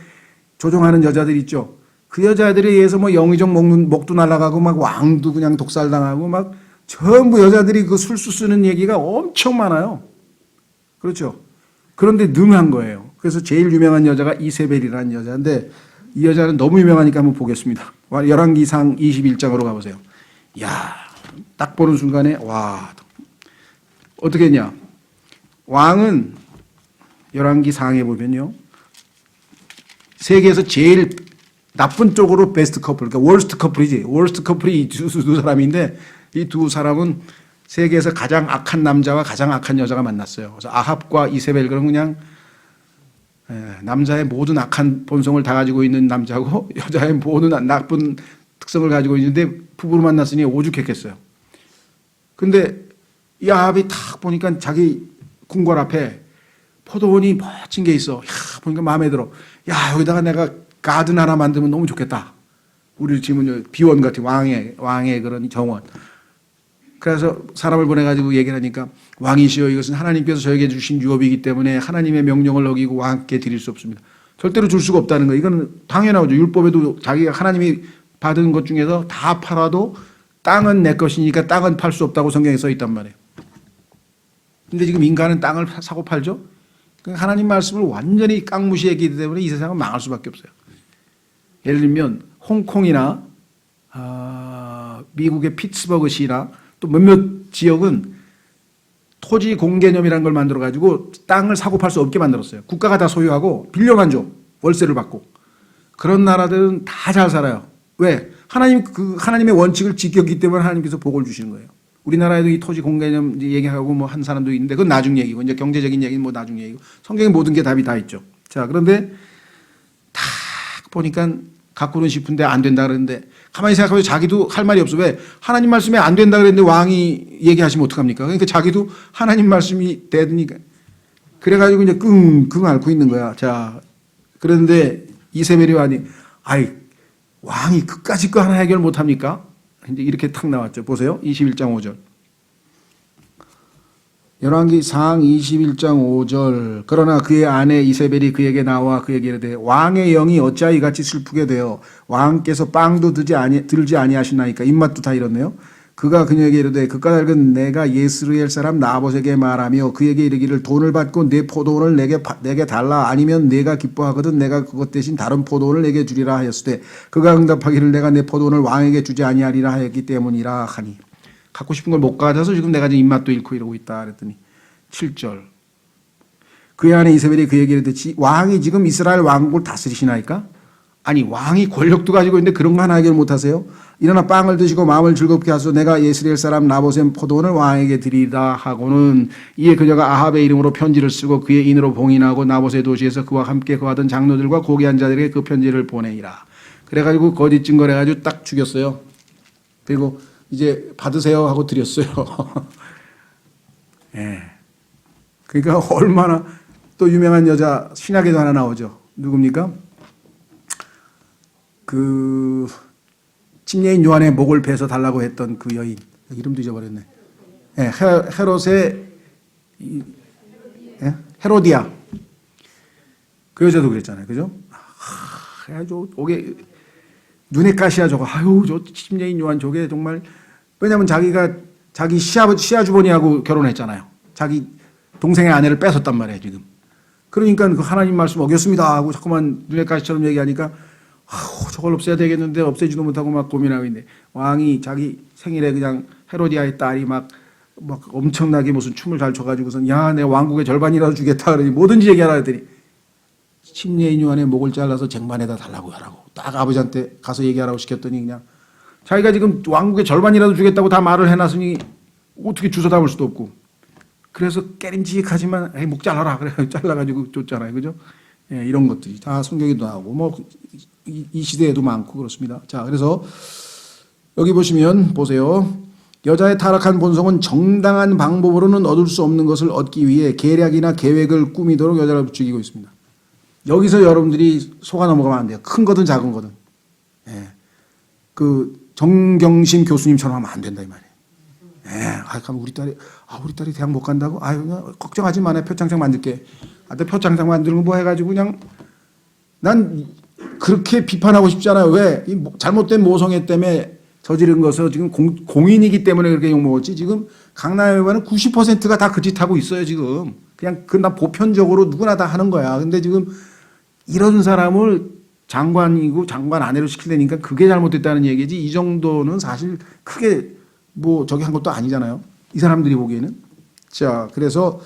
조종하는 여자들 있죠. 그 여자들에 의해서 뭐 영의정 목도 날아가고 막 왕도 그냥 독살당하고 막 전부 여자들이 그 술수 쓰는 얘기가 엄청 많아요. 그렇죠. 그런데 능한 거예요. 그래서 제일 유명한 여자가 이세벨이라는 여자인데 이 여자는 너무 유명하니까 한번 보겠습니다. 열왕기상 21장으로 가보세요. 야, 딱 보는 순간에 와 어떻게 했냐. 왕은 열왕기상에 보면요. 세계에서 제일 나쁜 쪽으로 베스트 커플, 그러니까 월스트 커플이지. 월스트 커플이 이 두 사람인데 이 두 사람은 세계에서 가장 악한 남자와 가장 악한 여자가 만났어요. 그래서 아합과 이세벨 그럼 그냥 남자의 모든 악한 본성을 다 가지고 있는 남자고 여자의 모든 나쁜 특성을 가지고 있는데 부부로 만났으니 오죽했겠어요. 근데 이 아합이 딱 보니까 자기 궁궐 앞에 포도원이 멋진 게 있어. 야, 보니까 마음에 들어. 야, 여기다가 내가 가든 하나 만들면 너무 좋겠다. 우리 집은 비원 같은 왕의 그런 정원. 그래서 사람을 보내가지고 얘기를 하니까 왕이시여 이것은 하나님께서 저에게 주신 유업이기 때문에 하나님의 명령을 어기고 왕께 드릴 수 없습니다. 절대로 줄 수가 없다는 거예요. 이건 당연하죠. 율법에도 자기가 하나님이 받은 것 중에서 다 팔아도 땅은 내 것이니까 땅은 팔 수 없다고 성경에 써 있단 말이에요. 근데 지금 인간은 땅을 사고 팔죠. 하나님 말씀을 완전히 깡무시했기 때문에 이 세상은 망할 수밖에 없어요. 예를 들면 홍콩이나 미국의 피츠버그시나 또 몇몇 지역은 토지 공개념이라는 걸 만들어 가지고 땅을 사고 팔 수 없게 만들었어요. 국가가 다 소유하고 빌려만 줘. 월세를 받고. 그런 나라들은 다 잘 살아요. 왜? 하나님의 원칙을 지켰기 때문에 하나님께서 복을 주시는 거예요. 우리나라에도 이 토지 공개념 얘기하고 뭐 한 사람도 있는데 그건 나중 얘기고 이제 경제적인 얘기는 뭐 나중 얘기고 성경에 모든 게 답이 다 있죠. 자, 그런데 딱 보니까 갖고는 싶은데 안 된다 그러는데 가만히 생각하면 자기도 할 말이 없어. 왜? 하나님 말씀에 안 된다 그랬는데 왕이 얘기하시면 어떡합니까? 그러니까 자기도 하나님 말씀이 되니까 그래가지고 이제 끙끙 앓고 있는 거야. 자, 그런데 이세벨이 왕이 그까짓 거 하나 해결 못합니까? 이제 이렇게 탁 나왔죠. 보세요. 21장 5절. 열왕기상 21장 5절. 그러나 그의 아내 이세벨이 그에게 나와 그에게 이르되 왕의 영이 어찌하여 이같이 슬프게 되어 왕께서 빵도 들지 아니하시나이까. 입맛도 다 잃었네요. 그가 그녀에게 이르되 그까닭은 내가 예스르엘 사람 나봇에게 말하며 그에게 이르기를 돈을 받고 내 포도원을 내게 달라 아니면 내가 기뻐하거든 내가 그것 대신 다른 포도원을 내게 주리라 하였으되 그가 응답하기를 내가 내 포도원을 왕에게 주지 아니하리라 하였기 때문이라 하니 갖고 싶은 걸 못 가져서 지금 내가 입맛도 잃고 이러고 있다 그랬더니 7절 그의 아내 이세벨이 그에게 이르되 왕이 지금 이스라엘 왕국을 다스리시나이까? 아니 왕이 권력도 가지고 있는데 그런 거 하나 해결 못하세요? 일어나 빵을 드시고 마음을 즐겁게 하소서 내가 예스레엘 사람 나봇의 포도원을 왕에게 드리리라 하고는 이에 그녀가 아합의 이름으로 편지를 쓰고 그의 인으로 봉인하고 나봇의 도시에서 그와 함께 거하던 장로들과 고귀한 자들에게 그 편지를 보내이라. 그래가지고 거짓 증거를 해가지고 딱 죽였어요. 그리고 이제 받으세요 하고 드렸어요. 예. 그러니까 얼마나 또 유명한 여자 신약에도 하나 나오죠. 누굽니까? 그 침례인 요한의 목을 베서 달라고 했던 그 여인 이름도 잊어버렸네. 예, 헤롯의 헤로디아 그 여자도 그랬잖아요, 그죠? 아주 오게 눈에 가시야 저거. 아유 저 침례인 요한 저게 정말 왜냐하면 자기가 자기 시아주버니하고 결혼했잖아요. 자기 동생의 아내를 뺏었단 말이에요 지금. 그러니까 그 하나님 말씀 어겼습니다 하고 자꾸만 눈에 가시처럼 얘기하니까. 저걸 없애야 되겠는데 없애지도 못하고 막 고민하고 있는데 왕이 자기 생일에 그냥 헤로디아의 딸이 막 엄청나게 무슨 춤을 잘 춰가지고선 야 내가 왕국의 절반이라도 주겠다 그러니 뭐든지 얘기하라 했더니 침례인 요한의 목을 잘라서 쟁반에다 달라고 하라고 딱 아버지한테 가서 얘기하라고 시켰더니 그냥 자기가 지금 왕국의 절반이라도 주겠다고 다 말을 해놨으니 어떻게 주워 담을 수도 없고 그래서 깨림직하지만 에이, 목 잘라라 그래 잘라가지고 줬잖아요, 그죠? 예, 이런 것들이 다 성경에도 나오고 뭐 이 시대에도 많고 그렇습니다. 자, 그래서 여기 보시면 보세요. 여자의 타락한 본성은 정당한 방법으로는 얻을 수 없는 것을 얻기 위해 계략이나 계획을 꾸미도록 여자를 부추기고 있습니다. 여기서 여러분들이 속아 넘어가면 안 돼요. 큰 거든 작은 거든. 예. 그 정경심 교수님처럼 하면 안 된다 이 말이에요. 예. 그럼 우리 딸이 대학 못 간다고? 그냥 걱정하지 마. 내 표창장 만들게. 내 표창장 만드는 거 뭐 해가지고 그냥 난 그렇게 비판하고 싶지 않아요. 왜? 이 잘못된 모성애 때문에 저지른 것은 지금 공인이기 때문에 그렇게 욕먹었지. 지금 강남에는 90%가 다 그 짓 하고 있어요, 지금. 그냥 나 보편적으로 누구나 다 하는 거야. 근데 지금 이런 사람을 장관이고 장관 아내로 시키려니까 그게 잘못됐다는 얘기지. 이 정도는 사실 크게 뭐 저기 한 것도 아니잖아요. 이 사람들이 보기에는. 자, 그래서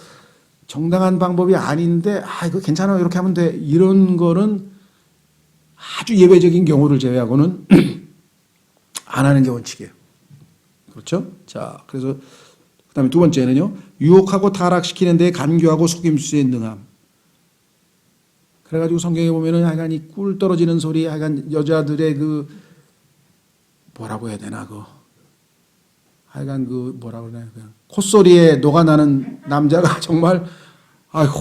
정당한 방법이 아닌데, 이거 괜찮아. 이렇게 하면 돼. 이런 거는 아주 예외적인 경우를 제외하고는 안 하는 게 원칙이에요. 그렇죠? 자, 그래서 그 다음에 두 번째는요. 유혹하고 타락시키는 데 간교하고 속임수에 능함. 그래가지고 성경에 보면은 하여간 이 꿀 떨어지는 소리, 하여간 여자들의 그 뭐라고 해야 되나, 하여간 뭐라 그러나요? 그냥 콧소리에 녹아나는 남자가 정말, 아이고,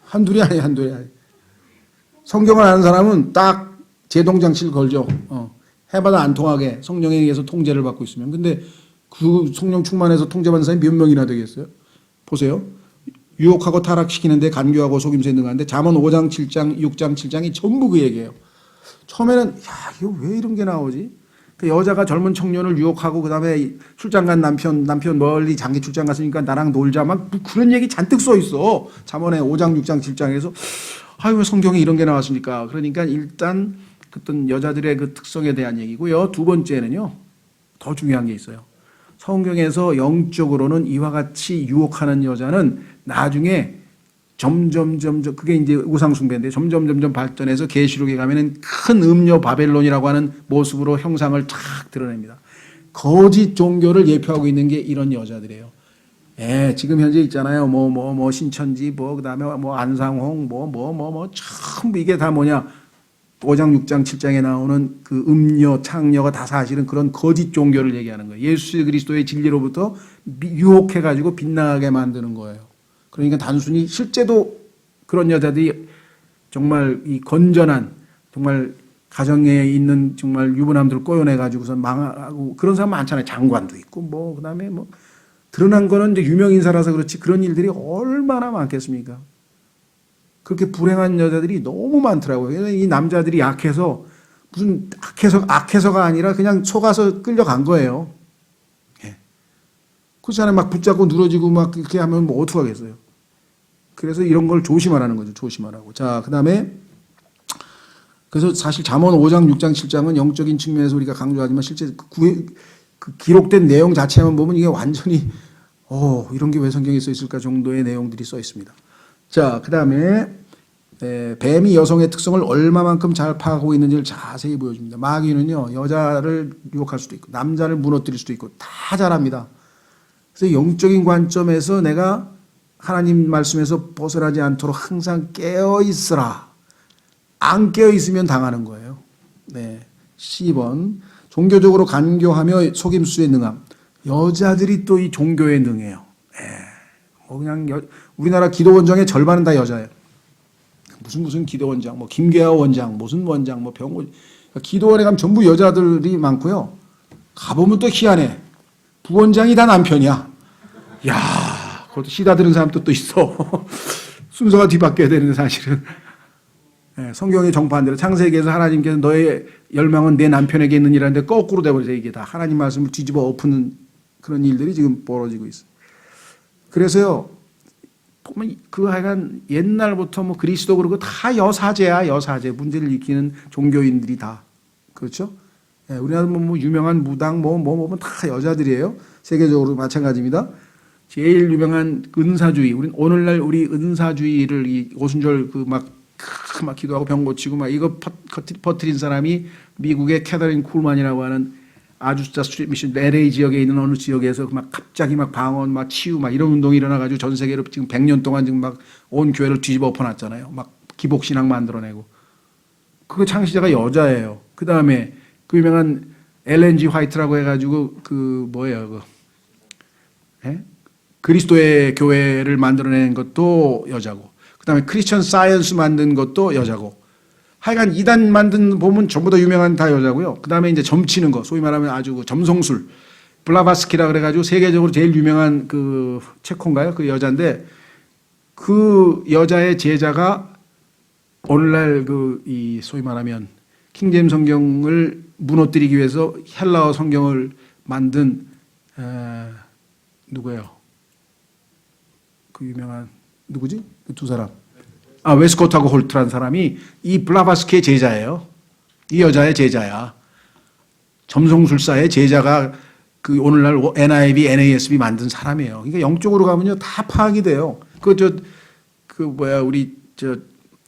한둘이 아니야, 한둘이 아니야. 성경을 아는 사람은 딱 제동장치를 걸죠. 해봐도 안 통하게 성령에 의해서 통제를 받고 있으면. 근데 그 성령 충만해서 통제받는 사람이 몇 명이나 되겠어요? 보세요. 유혹하고 타락시키는데 간교하고 속임수에 능한데 잠언 5장 7장 6장 7장이 전부 그 얘기예요. 처음에는 이거 왜 이런 게 나오지? 그 여자가 젊은 청년을 유혹하고 그다음에 출장 간 남편 멀리 장기 출장 갔으니까 나랑 놀자 막 그런 얘기 잔뜩 써 있어. 잠언에 5장 6장 7장에서 왜 성경에 이런 게 나왔습니까? 그러니까 일단 어떤 여자들의 그 특성에 대한 얘기고요. 두 번째는요. 더 중요한 게 있어요. 성경에서 영적으로는 이와 같이 유혹하는 여자는 나중에 점점 그게 이제 우상숭배인데 점점 발전해서 계시록에 가면은 큰 음녀 바벨론이라고 하는 모습으로 형상을 탁 드러냅니다. 거짓 종교를 예표하고 있는 게 이런 여자들이에요. 지금 현재 있잖아요. 신천지, 그다음에 안상홍, 전부 이게 다 뭐냐. 5장, 6장, 7장에 나오는 그 음녀, 창녀가 다 사실은 그런 거짓 종교를 얘기하는 거예요. 예수 그리스도의 진리로부터 유혹해가지고 빗나가게 만드는 거예요. 그러니까 단순히 실제도 그런 여자들이 정말 이 건전한, 정말 가정에 있는 정말 유부남들을 꼬여내가지고서 망하고 그런 사람 많잖아요. 장관도 있고, 그 다음에 드러난 거는 이제 유명인사라서 그렇지 그런 일들이 얼마나 많겠습니까? 그렇게 불행한 여자들이 너무 많더라고요. 이 남자들이 약해서 무슨 악해서가 아니라 그냥 속아서 끌려간 거예요. 그렇잖아요. 막 붙잡고 늘어지고 막 이렇게 하면 뭐 어떡하겠어요. 그래서 이런 걸 조심하라는 거죠. 조심하라고. 자, 그 다음에 그래서 사실 잠언 5장, 6장, 7장은 영적인 측면에서 우리가 강조하지만 실제 그 기록된 내용 자체만 보면 이게 완전히 이런 게 왜 성경에 써 있을까 정도의 내용들이 써 있습니다. 자, 그 다음에 뱀이 여성의 특성을 얼마만큼 잘 파악하고 있는지를 자세히 보여줍니다. 마귀는요, 여자를 유혹할 수도 있고 남자를 무너뜨릴 수도 있고 다 잘합니다. 그래서 영적인 관점에서 내가 하나님 말씀에서 벗어나지 않도록 항상 깨어 있으라. 안 깨어 있으면 당하는 거예요. 네. 10번. 종교적으로 간교하며 속임수에 능함. 여자들이 또 이 종교에 능해요. 뭐 그냥 우리나라 기도원장의 절반은 다 여자예요. 무슨 기도원장, 뭐 김계하 원장, 무슨 원장, 뭐 병원. 기도원에 가면 전부 여자들이 많고요. 가보면 또 희한해. 부원장이 다 남편이야. 야, 그것도 시다 들은 사람도 또 있어. 순서가 뒤바뀌어야 되는데 사실은. 성경의 정반대로 창세기에서 하나님께서 너의 열망은 내 남편에게 있느니라는데 거꾸로 돼버려서 이게 다 하나님 말씀을 뒤집어 엎는 그런 일들이 지금 벌어지고 있어요. 그래서요, 보면 하여간 옛날부터 뭐 그리스도 그러고 다 여사제야, 여사제. 문제를 일으키는 종교인들이 다. 그렇죠? 우리나라 뭐 유명한 무당 다 여자들이에요. 세계적으로 마찬가지입니다. 제일 유명한 은사주의. 오늘날 우리 은사주의를 이 오순절 막 기도하고 병 고치고 막 이거 퍼뜨린 사람이 미국의 캐더린 쿨만이라고 하는 아주스타 스트리트 미션 LA 지역에 있는 어느 지역에서 막 갑자기 막 방언 막 치유 막 이런 운동이 일어나가지고 전 세계로 지금 100년 동안 지금 막 온 교회를 뒤집어 엎어놨잖아요. 막 기복신앙 만들어내고. 그 창시자가 여자예요. 그 다음에 그 유명한 엘렌지 화이트라고 해가지고 그리스도의 교회를 만들어낸 것도 여자고. 그 다음에 크리스천 사이언스 만든 것도 여자고. 하여간 이단 보면 전부 다 유명한 다 여자고요. 그 다음에 이제 점치는 거, 소위 말하면 아주 점성술, 블라바스키라 그래가지고 세계적으로 제일 유명한 그 체코인가요? 그 여자인데 그 여자의 제자가 오늘날 이 소위 말하면 킹제임 성경을 무너뜨리기 위해서 헬라어 성경을 만든 누구예요? 그 유명한 누구지? 그 두 사람. 웨스코트하고 홀트라는 사람이 이 블라바스키의 제자예요. 이 여자의 제자야. 점성술사의 제자가 그 오늘날 NIV, NASB 만든 사람이에요. 그러니까 영적으로 가면요 다 파악이 돼요. 우리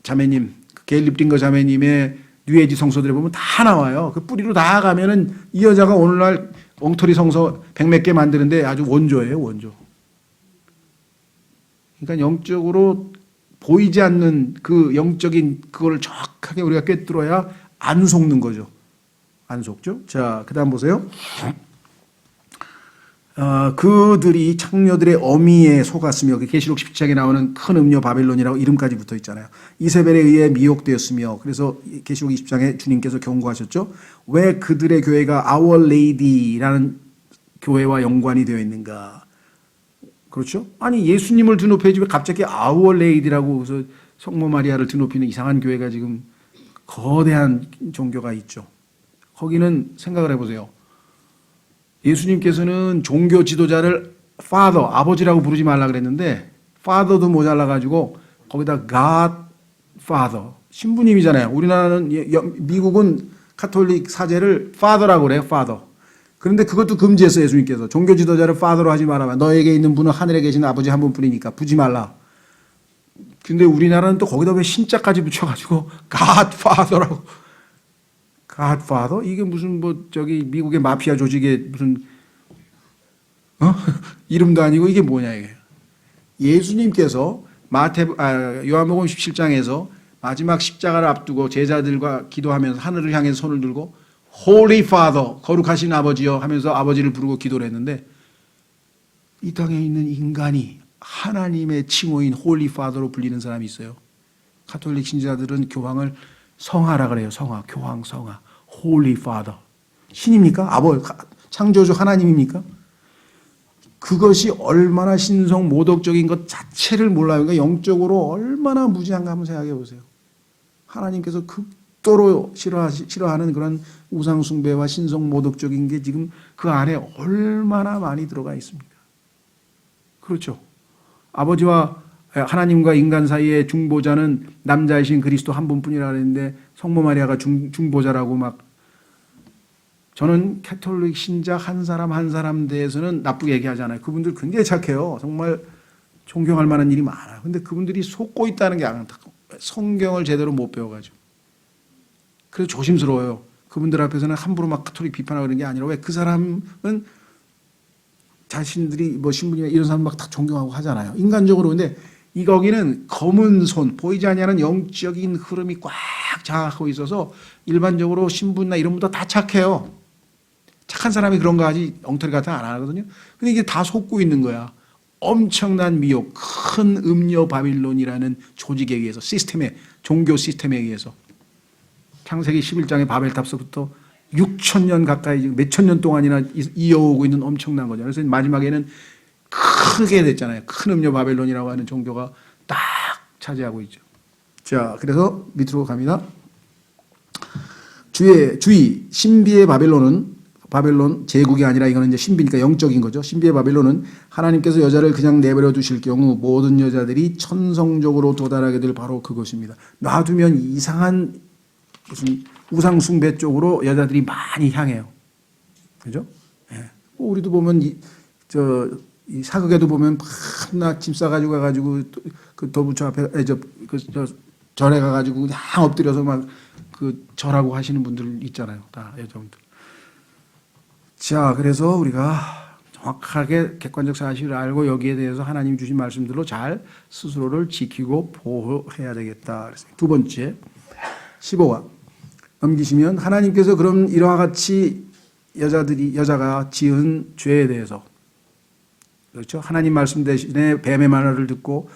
자매님, 게일 립딩거 자매님의 뉴에이지 성서들에 보면 다 나와요. 그 뿌리로 다 가면은 이 여자가 오늘날 엉터리 성서 100몇 개 만드는데 아주 원조예요, 원조. 그러니까 영적으로 보이지 않는 그 영적인 그걸 정확하게 우리가 꿰뚫어야 안 속는 거죠. 안 속죠. 자, 그 다음 보세요. 그들이 창녀들의 어미에 속았으며 그 계시록 17장에 나오는 큰 음녀 바벨론이라고 이름까지 붙어 있잖아요. 이세벨에 의해 미혹되었으며 그래서 계시록 20장에 주님께서 경고하셨죠. 왜 그들의 교회가 Our Lady라는 교회와 연관이 되어 있는가. 그렇죠? 아니 예수님을 드높여야지 왜 갑자기 Our Lady라고 해서 성모 마리아를 드높이는 이상한 교회가 지금 거대한 종교가 있죠. 거기는 생각을 해보세요. 예수님께서는 종교 지도자를 Father, 아버지라고 부르지 말라 그랬는데 Father도 모자라가지고 거기다 God Father, 신부님이잖아요. 우리나라는 미국은 카톨릭 사제를 Father라고 그래요. Father. 그런데 그것도 금지했어요. 예수님께서. 종교 지도자를 Father로 하지 말아봐. 너에게 있는 분은 하늘에 계신 아버지 한 분뿐이니까 부지 말라. 근데 우리나라는 또 거기다 왜 신자까지 붙여가지고 God Father라고. Godfather? 이게 무슨 미국의 마피아 조직의 무슨 이름도 아니고 이게 뭐냐 이게. 예수님께서 요한복음 17장에서 마지막 십자가를 앞두고 제자들과 기도하면서 하늘을 향해서 손을 들고 Holy Father, 거룩하신 아버지여 하면서 아버지를 부르고 기도를 했는데 이 땅에 있는 인간이 하나님의 칭호인 Holy Father로 불리는 사람이 있어요. 가톨릭 신자들은 교황을 성하라 그래요. 성하, 교황, 성하. Holy Father. 신입니까? 창조주 하나님입니까? 그것이 얼마나 신성 모독적인 것 자체를 몰라요. 그러니까 영적으로 얼마나 무지한가 한번 생각해 보세요. 하나님께서 극도로 싫어하는 그런 우상숭배와 신성 모독적인 게 지금 그 안에 얼마나 많이 들어가 있습니까? 그렇죠. 아버지와 하나님과 인간 사이의 중보자는 남자이신 그리스도 한 분뿐이라 그랬는데 성모 마리아가 중보자라고 막. 저는 캐톨릭 신자 한 사람 한 사람 대해서는 나쁘게 얘기하잖아요. 그분들 굉장히 착해요. 정말 존경할 만한 일이 많아요. 근데 그분들이 속고 있다는 게 안타까워요. 성경을 제대로 못 배워가지고. 그래서 조심스러워요. 그분들 앞에서는 함부로 막 카톨릭 비판하고 그런 게 아니라 왜 그 사람은 자신들이 뭐 신분이나 이런 사람 막 다 존경하고 하잖아요. 인간적으로. 근데 거기는 검은 손, 보이지 않는 영적인 흐름이 꽉 장악하고 있어서 일반적으로 신분이나 이런 분들 다 착해요. 착한 사람이 그런 거 하지 엉터리 같은 거 안 하거든요. 근데 이게 다 속고 있는 거야. 엄청난 미혹, 큰 음녀 바빌론이라는 조직에 의해서, 시스템에, 종교 시스템에 의해서. 창세기 11장의 바벨탑서부터 6,000년 가까이, 몇천 년 동안이나 이어오고 있는 엄청난 거잖아요. 그래서 마지막에는 크게 됐잖아요. 큰 음녀 바벨론이라고 하는 종교가 딱 차지하고 있죠. 자, 그래서 밑으로 갑니다. 주의, 신비의 바벨론 제국이 아니라 이거는 이제 신비니까 영적인 거죠. 신비의 바벨론은 하나님께서 여자를 그냥 내버려 두실 경우 모든 여자들이 천성적으로 도달하게 될 바로 그것입니다. 놔두면 이상한 무슨 우상숭배 쪽으로 여자들이 많이 향해요. 그죠? 예. 우리도 보면 이 사극에도 보면 밤낮 짐 싸가지고 가가지고 그 도부처 앞에 절에 가가지고 그냥 엎드려서 막 그 절하고 하시는 분들 있잖아요. 다 여자분들. 자, 그래서 우리가 정확하게 객관적 사실을 알고 여기에 대해서 하나님 주신 말씀들로 잘 스스로를 지키고 보호해야 되겠다. 그래서 두 번째 15화 넘기시면 하나님께서 그럼 이와 같이 여자가 지은 죄에 대해서, 그렇죠? 하나님 말씀 대신에 뱀의 말을 듣고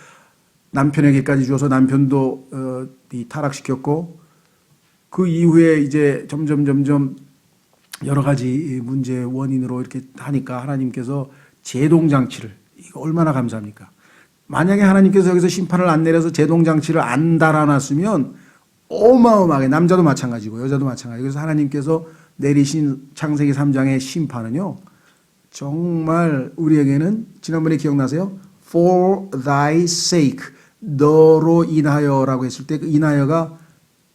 남편에게까지 주어서 남편도 타락시켰고 그 이후에 이제 점점 여러 가지 문제의 원인으로 이렇게 하니까 하나님께서 제동장치를, 이거 얼마나 감사합니까? 만약에 하나님께서 여기서 심판을 안 내려서 제동장치를 안 달아놨으면 어마어마하게, 남자도 마찬가지고 여자도 마찬가지고, 그래서 하나님께서 내리신 창세기 3장의 심판은요, 정말 우리에게는 지난번에 기억나세요? For thy sake, 너로 인하여라고 했을 때 그 인하여가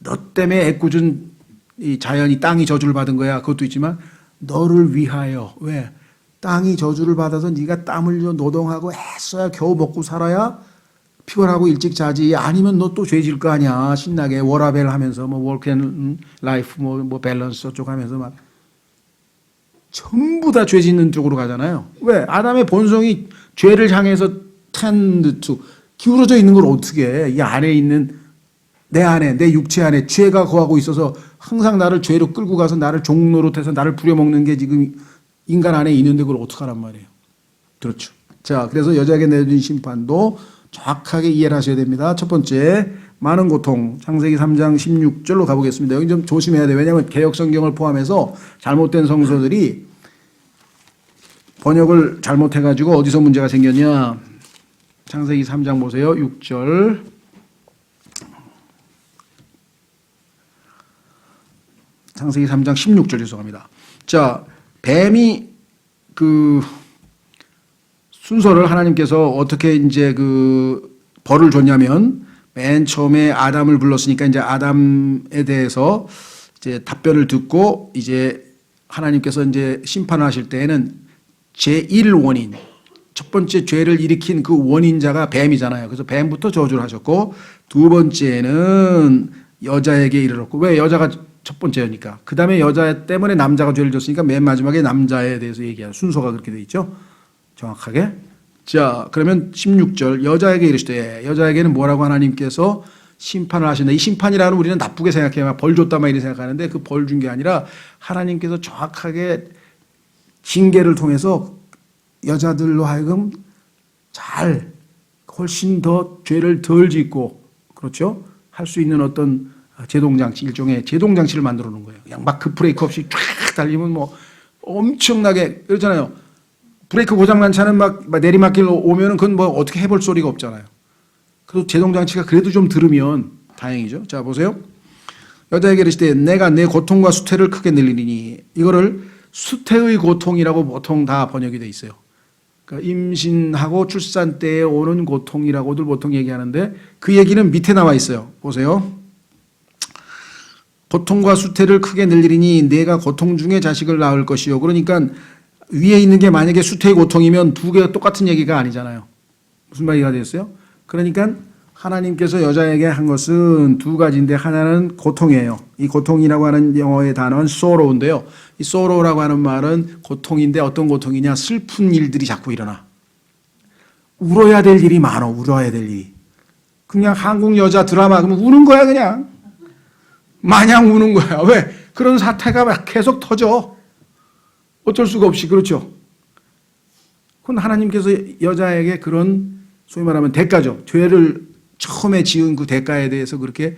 너 때문에 애꿎은 이 자연이, 땅이 저주를 받은 거야. 그것도 있지만 너를 위하여. 왜? 땅이 저주를 받아서 네가 땀 흘려 노동하고 애써야 겨우 먹고 살아야 피곤하고 일찍 자지. 아니면 너 또 죄질 거 아니야. 신나게 워라벨 하면서 뭐 work and life 뭐 밸런스 저쪽 하면서 막 전부 다 죄 짓는 쪽으로 가잖아요. 왜? 아담의 본성이 죄를 향해서 tend to 기울어져 있는 걸 어떻게 해? 이 안에 있는 내 안에, 내 육체 안에 죄가 거하고 있어서 항상 나를 죄로 끌고 가서 나를 종노릇해서 나를 부려먹는 게 지금 인간 안에 있는데 그걸 어떡하란 말이에요. 그렇죠. 자, 그래서 여자에게 내준 심판도 정확하게 이해를 하셔야 됩니다. 첫 번째, 많은 고통. 창세기 3장 16절로 가보겠습니다. 여기 좀 조심해야 돼요. 왜냐하면 개역성경을 포함해서 잘못된 성서들이 번역을 잘못해가지고 어디서 문제가 생겼냐. 창세기 3장 보세요. 6절. 창세기 3장 16절 죄송합니다. 자, 뱀이 그 순서를 하나님께서 어떻게 이제 그 벌을 줬냐면 맨 처음에 아담을 불렀으니까 이제 아담에 대해서 이제 답변을 듣고 이제 하나님께서 이제 심판하실 때에는 제1원인, 첫 번째 죄를 일으킨 그 원인자가 뱀이잖아요. 그래서 뱀부터 저주를 하셨고 두 번째는 여자에게 이르렀고, 왜? 여자가 첫 번째니까. 그 다음에 여자 때문에 남자가 죄를 졌으니까 맨 마지막에 남자에 대해서 얘기하는 순서가 그렇게 돼 있죠. 정확하게. 자, 그러면 16절 여자에게 이르시되, 여자에게는 뭐라고 하나님께서 심판을 하신다. 이 심판이라는 우리는 나쁘게 생각해요. 벌 줬다만 이렇게 생각하는데 그 벌 준 게 아니라 하나님께서 정확하게 징계를 통해서 여자들로 하여금 잘 훨씬 더 죄를 덜 짓고, 그렇죠? 할 수 있는 어떤 제동장치, 일종의 제동장치를 만들어 놓은 거예요. 그냥 막 그 브레이크 없이 쫙 달리면 뭐 엄청나게, 그렇잖아요. 브레이크 고장난 차는 막 내리막길 오면은 그건 뭐 어떻게 해볼 소리가 없잖아요. 그래도 제동장치가 그래도 좀 들으면 다행이죠. 자, 보세요. 여자에게 이르시되 내가 내 고통과 수태를 크게 늘리니, 이거를 수태의 고통이라고 보통 다 번역이 돼 있어요. 그러니까 임신하고 출산 때에 오는 고통이라고들 보통 얘기하는데 그 얘기는 밑에 나와 있어요. 보세요. 고통과 수태를 크게 늘리리니 내가 고통 중에 자식을 낳을 것이요. 그러니까 위에 있는 게 만약에 수태의 고통이면 두 개가 똑같은 얘기가 아니잖아요. 무슨 말이가 됐어요? 그러니까 하나님께서 여자에게 한 것은 두 가지인데 하나는 고통이에요. 이 고통이라고 하는 영어의 단어는 sorrow인데요. 이 sorrow라고 하는 말은 고통인데 어떤 고통이냐? 슬픈 일들이 자꾸 일어나. 울어야 될 일이 많아. 울어야 될 일이. 그냥 한국 여자 드라마 그러면 우는 거야 그냥. 마냥 우는 거야. 왜? 그런 사태가 막 계속 터져. 어쩔 수가 없이. 그렇죠. 그건 하나님께서 여자에게 그런 소위 말하면 대가죠. 죄를 처음에 지은 그 대가에 대해서 그렇게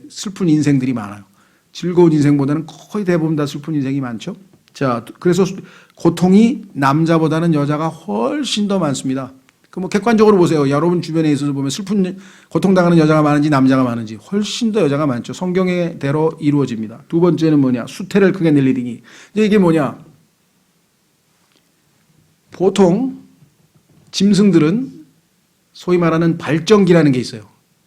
슬픈 인생들이 많아요. 즐거운 인생보다는 거의 대부분 다 슬픈 인생이 많죠. 자, 그래서 고통이 남자보다는 여자가 훨씬 더 많습니다. 그 뭐 객관적으로 보세요. 여러분 주변에 있어서 보면 슬픈 고통당하는 여자가 많은지 남자가 많은지 훨씬 더 여자가 많죠. 성경의 대로 이루어집니다. 두 번째는 뭐냐? 수태를 크게 늘리리니. 이게 뭐냐? 보통 짐승들은 소위 말하는 발정기라는 게 있어요.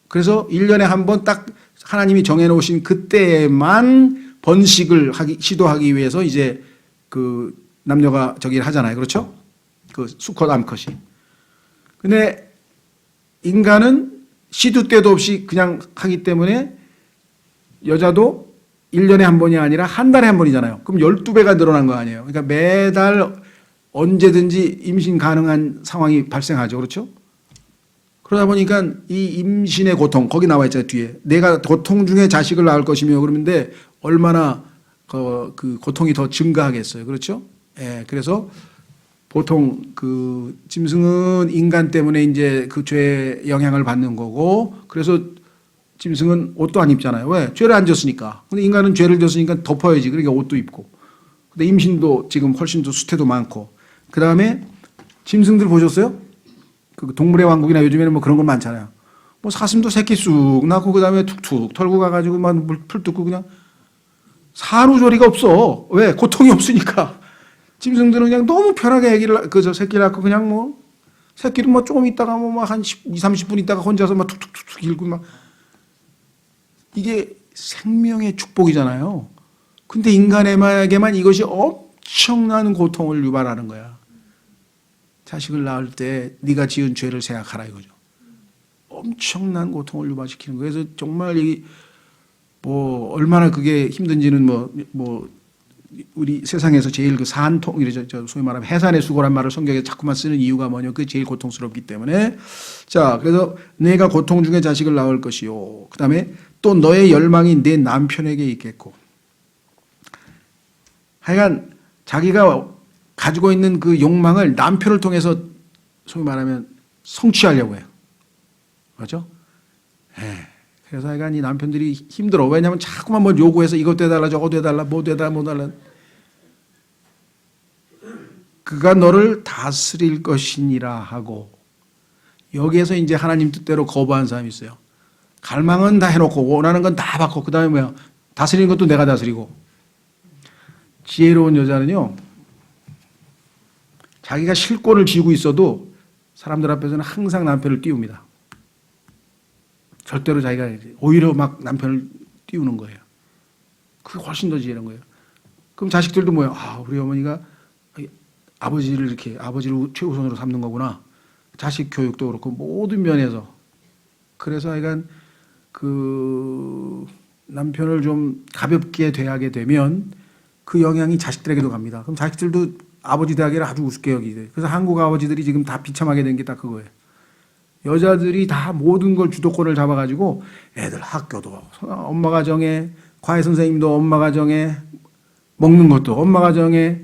그래서 1년에 한 번 딱 하나님이 정해놓으신 그때만 번식을 시도하기 위해서 이제 그 남녀가 저기를 하잖아요. 그렇죠? 그 수컷, 암컷이. 근데 인간은 시도 때도 없이 그냥 하기 때문에 여자도 1년에 한 번이 아니라 한 달에 한 번이잖아요. 그럼 12배가 늘어난 거 아니에요. 그러니까 매달 언제든지 임신 가능한 상황이 발생하죠. 그렇죠? 그러다 보니까 이 임신의 고통, 거기 나와 있잖아요, 뒤에. 내가 고통 중에 자식을 낳을 것이며 그러는데 얼마나 그 고통이 더 증가하겠어요. 그렇죠? 예, 그래서 보통 그 짐승은 인간 때문에 이제 그 죄의 영향을 받는 거고 그래서 짐승은 옷도 안 입잖아요. 왜? 죄를 안 졌으니까. 근데 인간은 죄를 졌으니까 덮어야지. 그러니까 옷도 입고. 근데 임신도 지금 훨씬 더 수태도 많고. 그 다음에 짐승들 보셨어요? 그 동물의 왕국이나 요즘에는 뭐 그런 거 많잖아요. 뭐 사슴도 새끼 쑥 낳고 그 다음에 툭툭 털고 가가지고 막 풀 뜯고 그냥 산후조리가 없어. 왜? 고통이 없으니까. 짐승들은 그냥 너무 편하게 새끼를 낳고 그냥 뭐 새끼를 뭐 조금 있다가 뭐 한 2, 30분 있다가 혼자서 막 툭툭툭 일고 막 이게 생명의 축복이잖아요. 근데 인간에게만 이것이 엄청난 고통을 유발하는 거야. 자식을 낳을 때 네가 지은 죄를 생각하라 이거죠. 엄청난 고통을 유발시키는 거예요. 그래서 정말 뭐 얼마나 그게 힘든지는 뭐 우리 세상에서 제일 그 산통 이러죠. 소위 말하면 해산의 수고란 말을 성경에 자꾸만 쓰는 이유가 뭐냐? 그게 제일 고통스럽기 때문에. 자, 그래서 내가 고통 중에 자식을 낳을 것이요. 그다음에 또 너의 열망이 내 남편에게 있겠고. 하여간 자기가 가지고 있는 그 욕망을 남편을 통해서 소위 말하면 성취하려고 해요. 그렇죠? 예. 그래서 하여간 이 남편들이 힘들어. 왜냐하면 자꾸만 뭐 요구해서 이것 해달라 저것 해달라 뭐 해달라 뭐 해달라. 그가 너를 다스릴 것이니라 하고 여기에서 이제 하나님 뜻대로 거부한 사람이 있어요. 갈망은 다 해놓고 원하는 건 다 받고 그 다음에 뭐야? 다스리는 것도 내가 다스리고. 지혜로운 여자는요. 자기가 실권을 쥐고 있어도 사람들 앞에서는 항상 남편을 띄웁니다. 절대로 자기가 오히려 막 남편을 띄우는 거예요. 그게 훨씬 더 지혜로운 거예요. 그럼 자식들도 뭐예요? 아, 우리 어머니가 아버지를 최우선으로 삼는 거구나. 자식 교육도 그렇고 모든 면에서. 그래서 하여간 그 남편을 좀 가볍게 대하게 되면 그 영향이 자식들에게도 갑니다. 그럼 자식들도 아버지 대하기를 아주 우습게 여기게. 그래서 한국 아버지들이 지금 다 비참하게 된 게 딱 그거예요. 여자들이 다 모든 걸 주도권을 잡아가지고 애들 학교도 엄마가 정해, 과외 선생님도 엄마가 정해, 먹는 것도 엄마가 정해.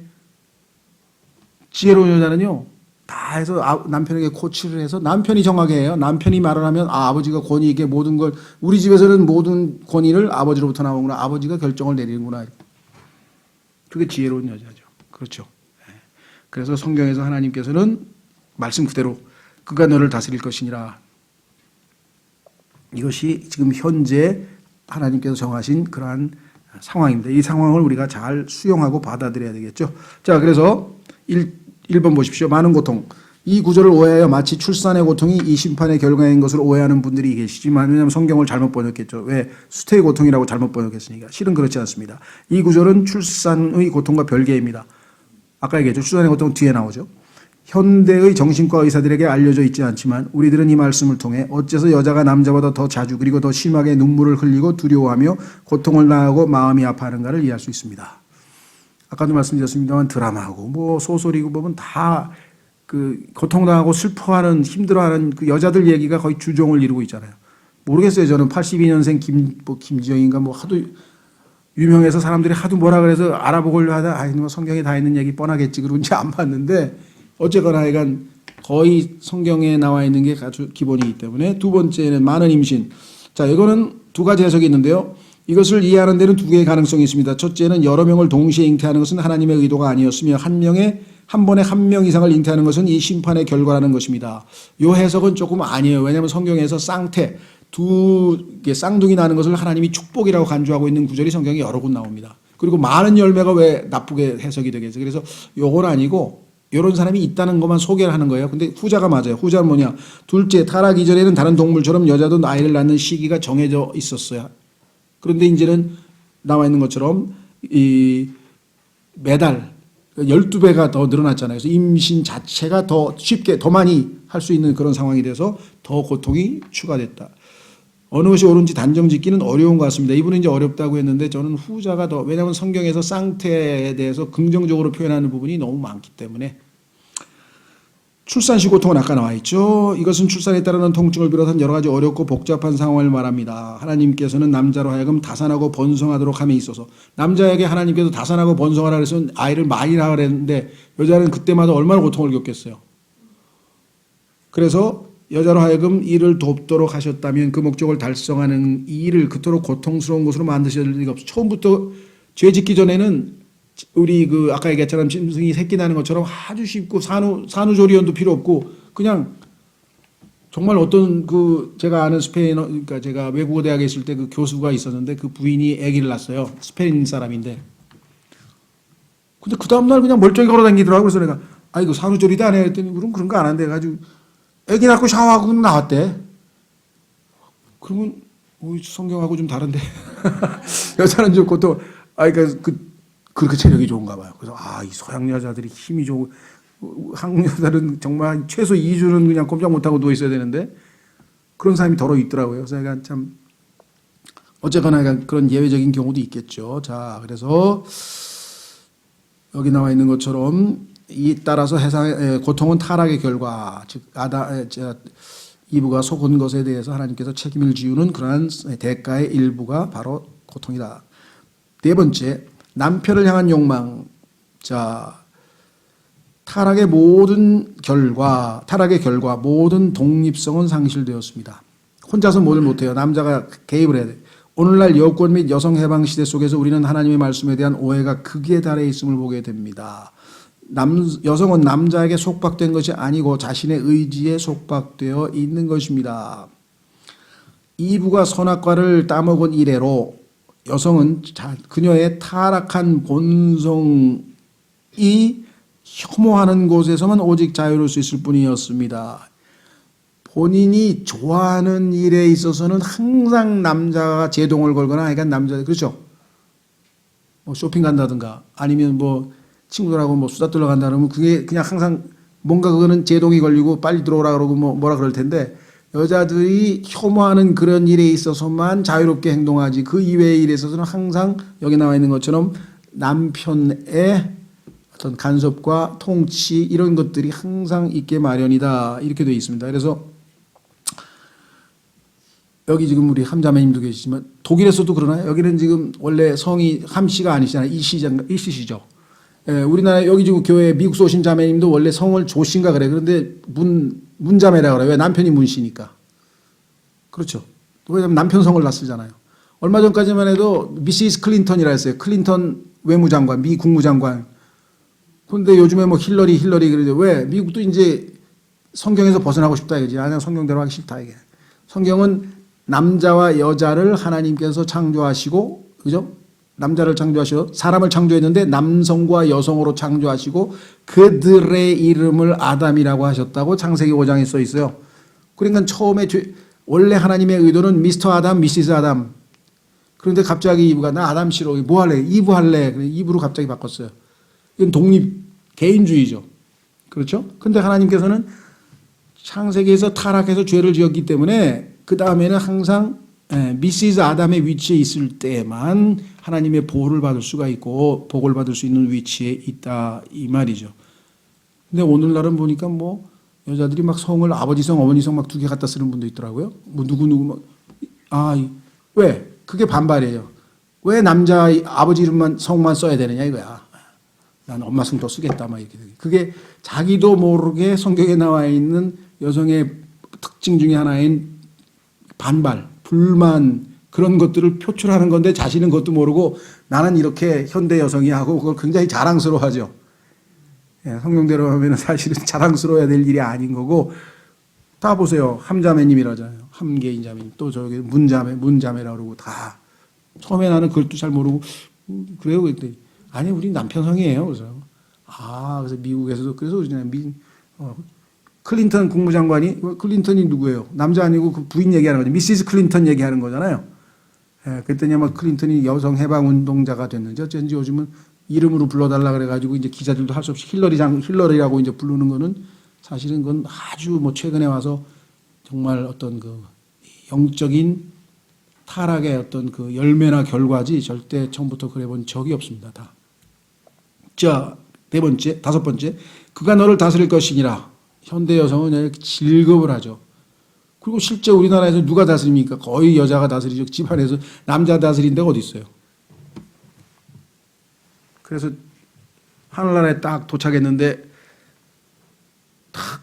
지혜로운 여자는요 다 해서 남편에게 코치를 해서 남편이 정하게 해요. 남편이 말을 하면 아버지가 권위 있게 모든 걸, 우리 집에서는 모든 권위를 아버지로부터 나오는구나. 아버지가 결정을 내리는구나. 그게 지혜로운 여자죠. 그렇죠. 그래서 성경에서 하나님께서는 말씀 그대로 그가 너를 다스릴 것이니라. 이것이 지금 현재 하나님께서 정하신 그러한 상황입니다. 이 상황을 우리가 잘 수용하고 받아들여야 되겠죠. 자, 그래서 1번 보십시오. 많은 고통. 이 구절을 오해하여 마치 출산의 고통이 이 심판의 결과인 것으로 오해하는 분들이 계시지만, 왜냐하면 성경을 잘못 번역했죠. 왜? 수태의 고통이라고 잘못 번역했으니까. 실은 그렇지 않습니다. 이 구절은 출산의 고통과 별개입니다. 아까 얘기했죠. 출산의 고통은 뒤에 나오죠. 현대의 정신과 의사들에게 알려져 있지 않지만 우리들은 이 말씀을 통해 어째서 여자가 남자보다 더 자주 그리고 더 심하게 눈물을 흘리고 두려워하며 고통을 당하고 마음이 아파하는가를 이해할 수 있습니다. 아까도 말씀드렸습니다만 드라마하고 뭐 소설이고 보면 다 그 고통당하고 슬퍼하는 힘들어하는 그 여자들 얘기가 거의 주종을 이루고 있잖아요. 모르겠어요. 저는 82년생 김지영인가 뭐 하도 유명해서 사람들이 하도 뭐라 그래서 알아보려고 하다 아니 뭐 성경에 다 있는 얘기 뻔하겠지 그런지 안 봤는데 어쨌거나 하여간 거의 성경에 나와 있는 게 아주 기본이기 때문에. 두 번째는 많은 임신. 자, 이거는 두 가지 해석이 있는데요. 이것을 이해하는 데는 두 개의 가능성이 있습니다. 첫째는 여러 명을 동시에 잉태하는 것은 하나님의 의도가 아니었으며 한 번에 한 명 이상을 잉태하는 것은 이 심판의 결과라는 것입니다. 이 해석은 조금 아니에요. 왜냐하면 성경에서 쌍태, 쌍둥이 나는 것을 하나님이 축복이라고 간주하고 있는 구절이 성경에 여러 곳 나옵니다. 그리고 많은 열매가 왜 나쁘게 해석이 되겠어요. 그래서 요건 아니고 이런 사람이 있다는 것만 소개를 하는 거예요. 근데 후자가 맞아요. 후자는 뭐냐. 둘째, 타락 이전에는 다른 동물처럼 여자도 아이를 낳는 시기가 정해져 있었어요. 그런데 이제는 나와 있는 것처럼 이 매달 12배가 더 늘어났잖아요. 그래서 임신 자체가 더 쉽게 더 많이 할 수 있는 그런 상황이 돼서 더 고통이 추가됐다. 어느 것이 옳은지 단정 짓기는 어려운 것 같습니다. 이분은 이제 어렵다고 했는데 저는 후자가 더, 왜냐하면 성경에서 쌍태에 대해서 긍정적으로 표현하는 부분이 너무 많기 때문에. 출산시 고통은 아까 나와 있죠. 이것은 출산에 따르는 통증을 비롯한 여러 가지 어렵고 복잡한 상황을 말합니다. 하나님께서는 남자로 하여금 다산하고 번성하도록 함에 있어서, 남자에게 하나님께서 다산하고 번성하라 그래서 아이를 많이 낳으라 그랬는데 여자는 그때마다 얼마나 고통을 겪겠어요. 그래서 여자로 하여금 이를 돕도록 하셨다면 그 목적을 달성하는 이 일을 그토록 고통스러운 것으로 만드실 리가 없어. 처음부터 죄 짓기 전에는 우리 그 아까 얘기했처럼 짐승이 새끼 나는 것처럼 아주 쉽고 산후조리원도 필요 없고 그냥 정말 어떤 그 제가 아는 스페인어, 그러니까 제가 외국어 대학에 있을 때 그 교수가 있었는데 그 부인이 아기를 낳았어요. 스페인 사람인데. 근데 그 다음날 그냥 멀쩡히 걸어 다니더라고요. 그래서 내가 이거 산후조리도 안 해 했더니 그런 거 안 한대 가지고 아기 낳고 샤워하고 나왔대. 그러면 성경하고 좀 다른데. 여자는 좀 고통, 그렇게 체력이 좋은가 봐요. 그래서 이 서양 여자들이 힘이 좋고 한국 여자들은 정말 최소 2주는 그냥 꼼짝 못하고 누워 있어야 되는데 그런 사람이 더러 있더라고요. 그래서 약간 참 어쨌거나 약간 그런 예외적인 경우도 있겠죠. 자, 그래서 여기 나와 있는 것처럼 이 따라서 고통은 타락의 결과, 즉 이브가 속은 것에 대해서 하나님께서 책임을 지우는 그러한 대가의 일부가 바로 고통이다. 네 번째, 남편을 향한 욕망. 자, 타락의 결과 모든 독립성은 상실되었습니다. 혼자서 뭘 못해요. 남자가 개입을 해야 돼. 오늘날 여권 및 여성 해방 시대 속에서 우리는 하나님의 말씀에 대한 오해가 극에 달해 있음을 보게 됩니다. 여성은 남자에게 속박된 것이 아니고 자신의 의지에 속박되어 있는 것입니다. 이브가 선악과를 따먹은 이래로 여성은 그녀의 타락한 본성이 혐오하는 곳에서만 오직 자유로울 수 있을 뿐이었습니다. 본인이 좋아하는 일에 있어서는 항상 남자가 제동을 걸거나, 그러니까 남자, 그렇죠? 뭐 쇼핑 간다든가 아니면 뭐 친구들하고 뭐 수다 떨러 간다 그러면 그게 그냥 항상 뭔가 그거는 제동이 걸리고 빨리 들어오라 그러고 뭐라 그럴 텐데, 여자들이 혐오하는 그런 일에 있어서만 자유롭게 행동하지 그 이외의 일에 있어서는 항상 여기 나와 있는 것처럼 남편의 어떤 간섭과 통치 이런 것들이 항상 있게 마련이다, 이렇게 되어 있습니다. 그래서 여기 지금 우리 함자매님도 계시지만 독일에서도 그러나요? 여기는 지금 원래 성이 함씨가 아니시잖아요. 이씨시죠. 예, 우리나라 여기 지금 교회 미국서 오신 자매님도 원래 성을 조씨인가 그래. 그런데 문자매라 그래요. 왜? 남편이 문씨니까. 그렇죠. 왜냐하면 남편 성을 다 쓰잖아요. 얼마 전까지만 해도 미시스 클린턴이라 했어요. 클린턴 외무장관, 미 국무장관. 그런데 요즘에 뭐 힐러리 그러죠. 왜? 미국도 이제 성경에서 벗어나고 싶다 이거지. 아니야, 성경대로 하기 싫다 이게. 성경은 남자와 여자를 하나님께서 창조하시고, 그죠? 남자를 창조하시고 사람을 창조했는데 남성과 여성으로 창조하시고 그들의 이름을 아담이라고 하셨다고 창세기 5장에 써 있어요. 그러니까 처음에 원래 하나님의 의도는 미스터 아담, 미시스 아담. 그런데 갑자기 이브가 나 아담 싫어. 뭐 할래? 이브 할래. 이브로 갑자기 바꿨어요. 이건 독립, 개인주의죠. 그렇죠? 근데 하나님께서는 창세기에서 타락해서 죄를 지었기 때문에 그 다음에는 항상 미시즈 아담의 위치에 있을 때만 하나님의 보호를 받을 수가 있고 복을 받을 수 있는 위치에 있다 이 말이죠. 근데 오늘날은 보니까 뭐 여자들이 막 성을 아버지 성, 어머니 성 막 두 개 갖다 쓰는 분도 있더라고요. 뭐 누구 왜? 그게 반발이에요. 왜 남자 아버지 이름만 성만 써야 되느냐 이거야. 난 엄마 성도 쓰겠다 막 이렇게. 그게 자기도 모르게 성경에 나와 있는 여성의 특징 중에 하나인 반발, 불만 그런 것들을 표출하는 건데 자신은 그것도 모르고 나는 이렇게 현대 여성이 하고 그걸 굉장히 자랑스러워하죠. 예, 성경대로 하면 사실은 자랑스러워야 될 일이 아닌 거고 다 보세요. 함자매님이라잖아요. 함계인 자매님 또 저기 문자매라고 그러고 다 처음에 나는 그것도 잘 모르고 그래요 그랬더니 아니 우리 남편 성이에요. 그래서 그래서 미국에서도 그래서 클린턴 국무장관이 클린턴이 누구예요? 남자 아니고 그 부인 얘기하는 거죠. 미시즈 클린턴 얘기하는 거잖아요. 예, 그랬더니 아마 클린턴이 여성 해방 운동자가 됐는지 어쩐지 요즘은 이름으로 불러달라 그래가지고 이제 기자들도 할 수 없이 힐러리라고 이제 부르는 거는 사실은 그건 아주 뭐 최근에 와서 정말 어떤 그 영적인 타락의 어떤 그 열매나 결과지 절대 처음부터 그래 본 적이 없습니다. 다. 자, 다섯 번째. 그가 너를 다스릴 것이니라. 현대 여성은 이렇게 질겁을 하죠. 그리고 실제 우리나라에서 누가 다스립니까? 거의 여자가 다스리죠. 집안에서 남자 다스린 데가 어디 있어요? 그래서 하늘나라에 딱 도착했는데 탁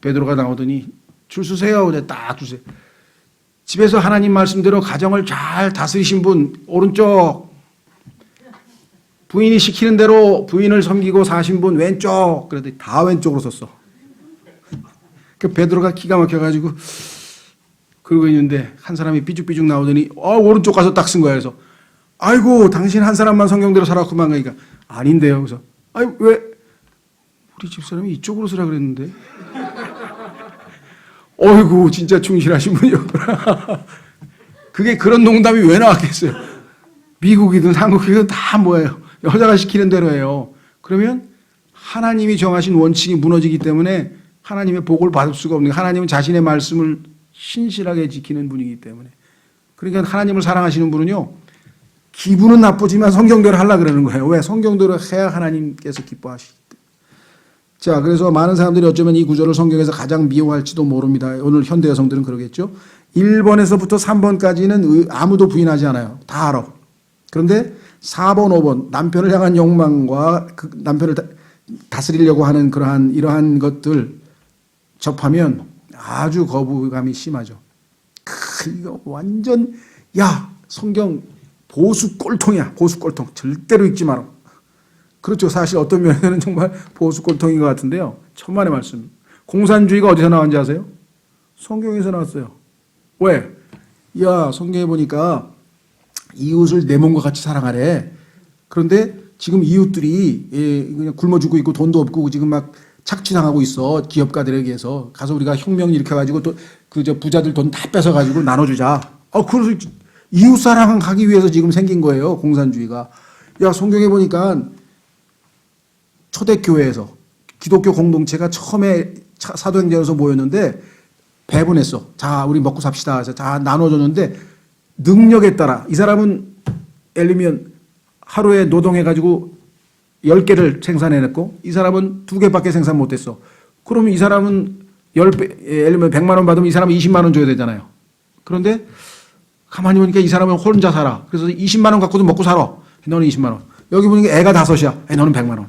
베드로가 나오더니 줄 서세요. 그래 딱 주세요. 집에서 하나님 말씀대로 가정을 잘 다스리신 분 오른쪽, 부인이 시키는 대로 부인을 섬기고 사신 분 왼쪽. 그랬더니 다 왼쪽으로 섰어. 그 베드로가 기가 막혀가지고 그러고 있는데 한 사람이 삐죽삐죽 나오더니 오른쪽 가서 딱 쓴 거야. 그래서 아이고 당신 한 사람만 성경대로 살았구만. 그러니까 아닌데요. 그래서 왜 우리 집사람이 이쪽으로 쓰라 그랬는데 어이구 진짜 충실하신 분이었구나. 그게 그런 농담이 왜 나왔겠어요. 미국이든 한국이든 다 뭐예요. 여자가 시키는 대로 해요. 그러면 하나님이 정하신 원칙이 무너지기 때문에 하나님의 복을 받을 수가 없는 거예요. 하나님은 자신의 말씀을 신실하게 지키는 분이기 때문에. 그러니까 하나님을 사랑하시는 분은요. 기분은 나쁘지만 성경대로 하려고 그러는 거예요. 왜? 성경대로 해야 하나님께서 기뻐하시기 때문에. 자, 그래서 많은 사람들이 어쩌면 이 구절을 성경에서 가장 미워할지도 모릅니다. 오늘 현대 여성들은 그러겠죠. 1번에서부터 3번까지는 아무도 부인하지 않아요. 다 알아. 그런데 4번, 5번 남편을 향한 욕망과 그 남편을 다스리려고 하는 이러한 것들 접하면 아주 거부감이 심하죠. 이거 완전 성경 보수 꼴통이야. 보수 꼴통. 절대로 읽지 마라. 그렇죠. 사실 어떤 면에는 정말 보수 꼴통인 것 같은데요. 천만의 말씀. 공산주의가 어디서 나왔는지 아세요? 성경에서 나왔어요. 왜? 성경에 보니까 이웃을 내 몸과 같이 사랑하래. 그런데 지금 이웃들이 그냥 굶어 죽고 있고 돈도 없고 지금 막 착취당하고 있어. 기업가들에게서. 가서 우리가 혁명 일으켜가지고 또 부자들 돈 다 뺏어가지고 나눠주자. 그래서 이웃 사랑하기 위해서 지금 생긴 거예요. 공산주의가. 성경에 보니까 초대교회에서 기독교 공동체가 처음에 사도행전에서 모였는데 배분했어. 자, 우리 먹고 삽시다. 해서 다 나눠줬는데 능력에 따라 이 사람은 예를 들면 하루에 노동해가지고 10개를 생산해냈고 이 사람은 2개밖에 생산 못했어. 그러면 이 사람은 10배, 예를 들면 100만 원 받으면 이 사람은 20만 원 줘야 되잖아요. 그런데 가만히 보니까 이 사람은 혼자 살아. 그래서 20만 원 갖고도 먹고 살아. 너는 20만 원. 여기 보니까 애가 5이야. 너는 100만 원.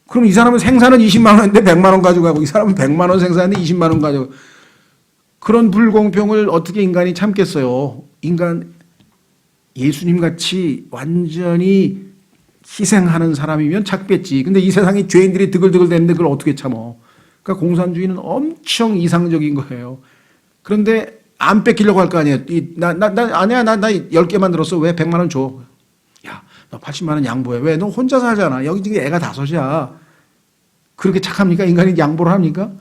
그럼 이 사람은 생산은 20만 원인데 100만 원 가져가고 이 사람은 100만 원 생산했는데 20만 원 가져가고. 그런 불공평을 어떻게 인간이 참겠어요. 인간 예수님 같이 완전히 희생하는 사람이면 참겠지. 근데 이 세상에 죄인들이 드글드글 대는데 그걸 어떻게 참어. 그러니까 공산주의는 엄청 이상적인 거예요. 그런데 안 뺏기려고 할 거 아니에요. 아니야, 나 10개 만들었어. 왜 100만 원 줘? 야, 너 80만 원 양보해. 왜? 너 혼자 살잖아. 여기 지금 애가 5이야. 그렇게 착합니까? 인간이 양보를 합니까?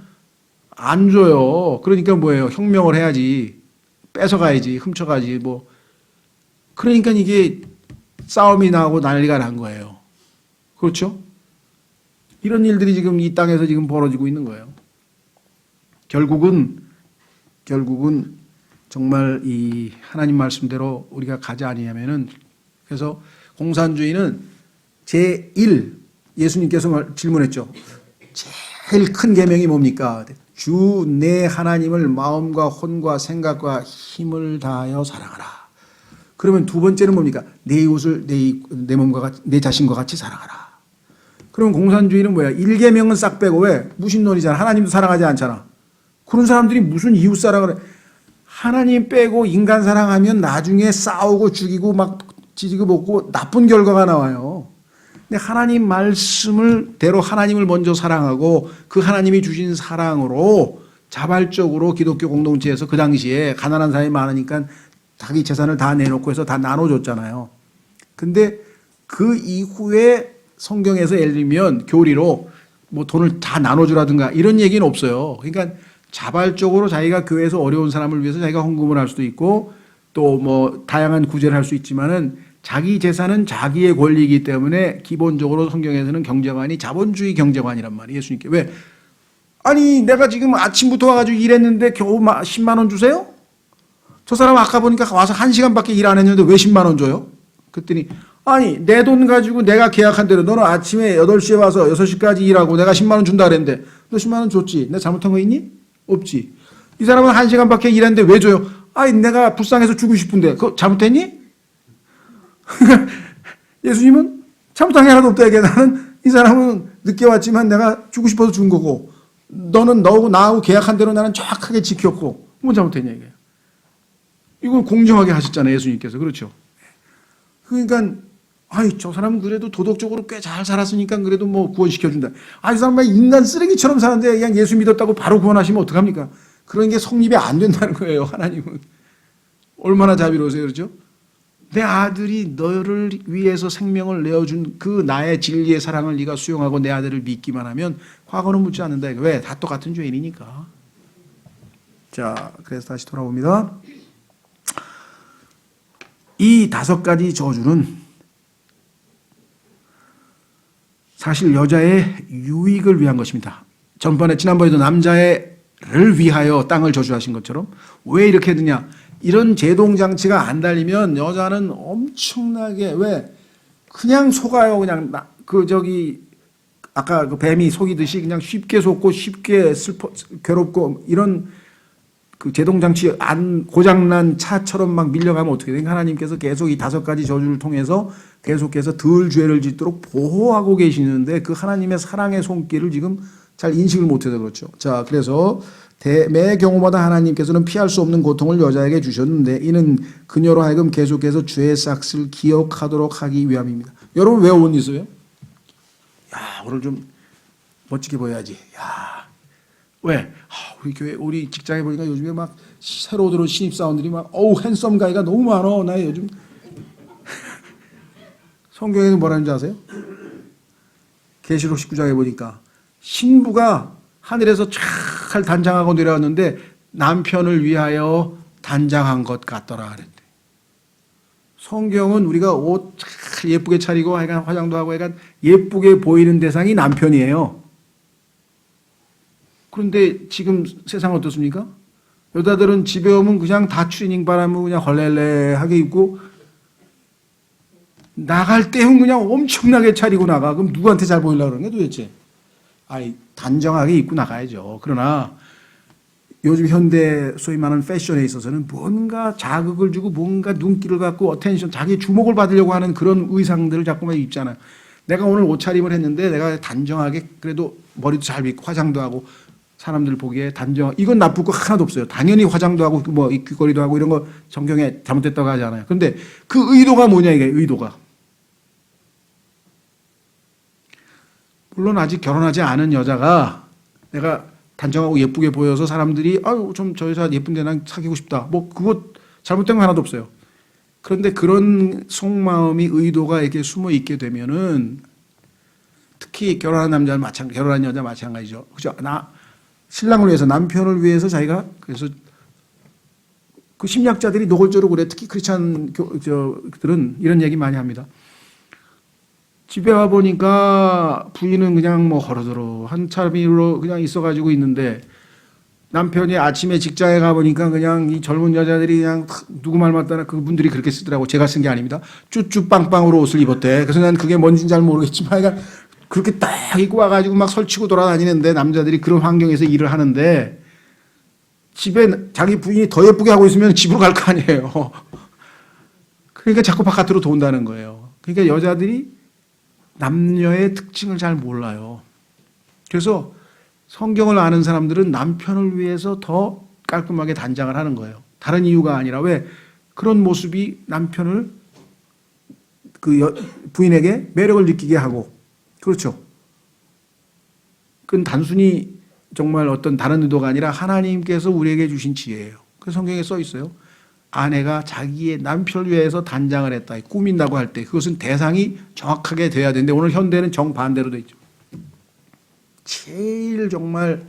안 줘요. 그러니까 뭐예요? 혁명을 해야지. 뺏어가야지. 훔쳐가지. 뭐. 그러니까 이게 싸움이 나고 난리가 난 거예요. 그렇죠? 이런 일들이 지금 이 땅에서 지금 벌어지고 있는 거예요. 결국은 정말 이 하나님 말씀대로 우리가 가지 아니하면은, 그래서 공산주의는 제1, 예수님께서 질문했죠. 제일 큰 계명이 뭡니까? 주 내 하나님을 마음과 혼과 생각과 힘을 다하여 사랑하라. 그러면 두 번째는 뭡니까? 내 이웃을 내 몸과 같이, 내 자신과 같이 사랑하라. 그러면 공산주의는 뭐야? 1계명은 싹 빼고, 왜? 무신론이잖아. 하나님도 사랑하지 않잖아. 그런 사람들이 무슨 이웃 사랑을 해? 하나님 빼고 인간 사랑하면 나중에 싸우고 죽이고 막 지지고 먹고 나쁜 결과가 나와요. 근데 하나님 말씀을 대로 하나님을 먼저 사랑하고 그 하나님이 주신 사랑으로 자발적으로 기독교 공동체에서 그 당시에 가난한 사람이 많으니까 자기 재산을 다 내놓고 해서 다 나눠줬잖아요. 근데 그 이후에 성경에서 예를 들면 교리로 뭐 돈을 다 나눠주라든가 이런 얘기는 없어요. 그러니까 자발적으로 자기가 교회에서 어려운 사람을 위해서 자기가 헌금을 할 수도 있고 또 뭐 다양한 구제를 할 수 있지만은 자기 재산은 자기의 권리이기 때문에 기본적으로 성경에서는 경제관이 자본주의 경제관이란 말이에요. 예수님께. 왜? 아니 내가 지금 아침부터 와가지고 일했는데 겨우 10만 원 주세요? 저 사람 아까 보니까 와서 1시간밖에 일 안 했는데 왜 10만 원 줘요? 그랬더니 아니 내 돈 가지고 내가 계약한 대로 너는 아침에 8시에 와서 6시까지 일하고 내가 10만 원 준다 그랬는데 너 10만 원 줬지? 내가 잘못한 거 있니? 없지. 이 사람은 1시간밖에 일했는데 왜 줘요? 아니 내가 불쌍해서 주고 싶은데 그거 잘못했니? 예수님은 잘못한 게 하나도 없다 얘기해. 나는 이 사람은 늦게 왔지만 내가 주고 싶어서 준 거고 너는 너하고 나하고 계약한 대로 나는 정확하게 지켰고 뭐 잘못했냐 이게. 이걸 공정하게 하셨잖아요 예수님께서. 그렇죠. 그러니까 아이 저 사람은 그래도 도덕적으로 꽤 잘 살았으니까 그래도 뭐 구원시켜준다. 아 이 사람은 인간 쓰레기처럼 사는데 그냥 예수 믿었다고 바로 구원하시면 어떡합니까? 그런 게 성립이 안 된다는 거예요. 하나님은 얼마나 자비로우세요. 그렇죠? 내 아들이 너를 위해서 생명을 내어준 그 나의 진리의 사랑을 네가 수용하고 내 아들을 믿기만 하면 과거는 묻지 않는다. 왜? 다 똑같은 죄인이니까. 자, 그래서 다시 돌아옵니다. 이 5가지 저주는 사실 여자의 유익을 위한 것입니다. 지난번에도 남자를 위하여 땅을 저주하신 것처럼 왜 이렇게 되냐? 이런 제동장치가 안 달리면 여자는 엄청나게 왜 그냥 속아요. 그냥 아까 그 뱀이 속이듯이 그냥 쉽게 속고 쉽게 괴롭고 이런 그 제동장치 안 고장난 차처럼 막 밀려가면 어떻게 되는가? 하나님께서 계속 이 5가지 저주를 통해서 계속해서 덜 죄를 짓도록 보호하고 계시는데 그 하나님의 사랑의 손길을 지금 잘 인식을 못해서 그렇죠. 자, 그래서 매 경우마다 하나님께서는 피할 수 없는 고통을 여자에게 주셨는데 이는 그녀로 하여금 계속해서 죄의 싹을 기억하도록 하기 위함입니다. 여러분 왜 옷 있어요? 야, 오늘 좀 멋지게 보여야지. 야, 왜? 우리 교회, 우리 직장에 보니까 요즘에 막 새로 들어온 신입사원들이 막 어우 핸섬 가이가 너무 많어. 나 요즘 성경에는 뭐라는 줄 아세요? 계시록 19장에 보니까 신부가 하늘에서 잘 단장하고 내려왔는데 남편을 위하여 단장한 것 같더라 그랬대. 성경은 우리가 옷 잘 예쁘게 차리고 약간 화장도 하고 약간 예쁘게 보이는 대상이 남편이에요. 그런데 지금 세상 어떻습니까? 여자들은 집에 오면 그냥 다 추리닝 바람을 그냥 헐렐레하게 입고 나갈 때는 그냥 엄청나게 차리고 나가. 그럼 누구한테 잘 보이려고 그러는 거야 도대체? 아니 단정하게 입고 나가야죠. 그러나 요즘 현대 소위 말하는 패션에 있어서는 뭔가 자극을 주고 뭔가 눈길을 갖고 어텐션, 자기 주목을 받으려고 하는 그런 의상들을 자꾸만 입잖아요. 내가 오늘 옷차림을 했는데 내가 단정하게 그래도 머리도 잘 빗고 화장도 하고 사람들 보기에 단정, 이건 나쁠 거 하나도 없어요. 당연히 화장도 하고 뭐 귀걸이도 하고 이런 거 성경에 잘못됐다고 하지 않아요. 그런데 그 의도가 뭐냐 이게 의도가. 물론 아직 결혼하지 않은 여자가 내가 단정하고 예쁘게 보여서 사람들이 아유 좀 저 여자 예쁜데 난 사귀고 싶다. 뭐 그거 잘못된 거 하나도 없어요. 그런데 그런 속마음이 의도가 이렇게 숨어 있게 되면은 특히 결혼한 남자는 결혼한 여자 마찬가지죠. 그죠? 신랑을 위해서 남편을 위해서 자기가 그래서 그 심리학자들이 노골적으로 그래. 특히 크리스찬 그들은 이런 얘기 많이 합니다. 집에 와 보니까 부인은 그냥 뭐 허러더러 한참으로 그냥 있어가지고 있는데 남편이 아침에 직장에 가보니까 그냥 이 젊은 여자들이 그냥 누구 말 맞다나 그분들이 그렇게 쓰더라고. 제가 쓴 게 아닙니다. 쭈쭈빵빵으로 옷을 입었대. 그래서 난 그게 뭔지는 잘 모르겠지만 그러니까 그렇게 딱 입고 와가지고 막 설치고 돌아다니는데 남자들이 그런 환경에서 일을 하는데 집에 자기 부인이 더 예쁘게 하고 있으면 집으로 갈 거 아니에요. 그러니까 자꾸 바깥으로 돈다는 거예요. 그러니까 여자들이 남녀의 특징을 잘 몰라요. 그래서 성경을 아는 사람들은 남편을 위해서 더 깔끔하게 단장을 하는 거예요. 다른 이유가 아니라 왜 그런 모습이 남편을 부인에게 매력을 느끼게 하고 그렇죠. 그건 단순히 정말 어떤 다른 의도가 아니라 하나님께서 우리에게 주신 지혜예요. 그 성경에 써 있어요. 아내가 자기의 남편을 위해서 단장을 했다. 꾸민다고 할 때 그것은 대상이 정확하게 돼야 되는데 오늘 현대는 정반대로 돼 있죠. 제일 정말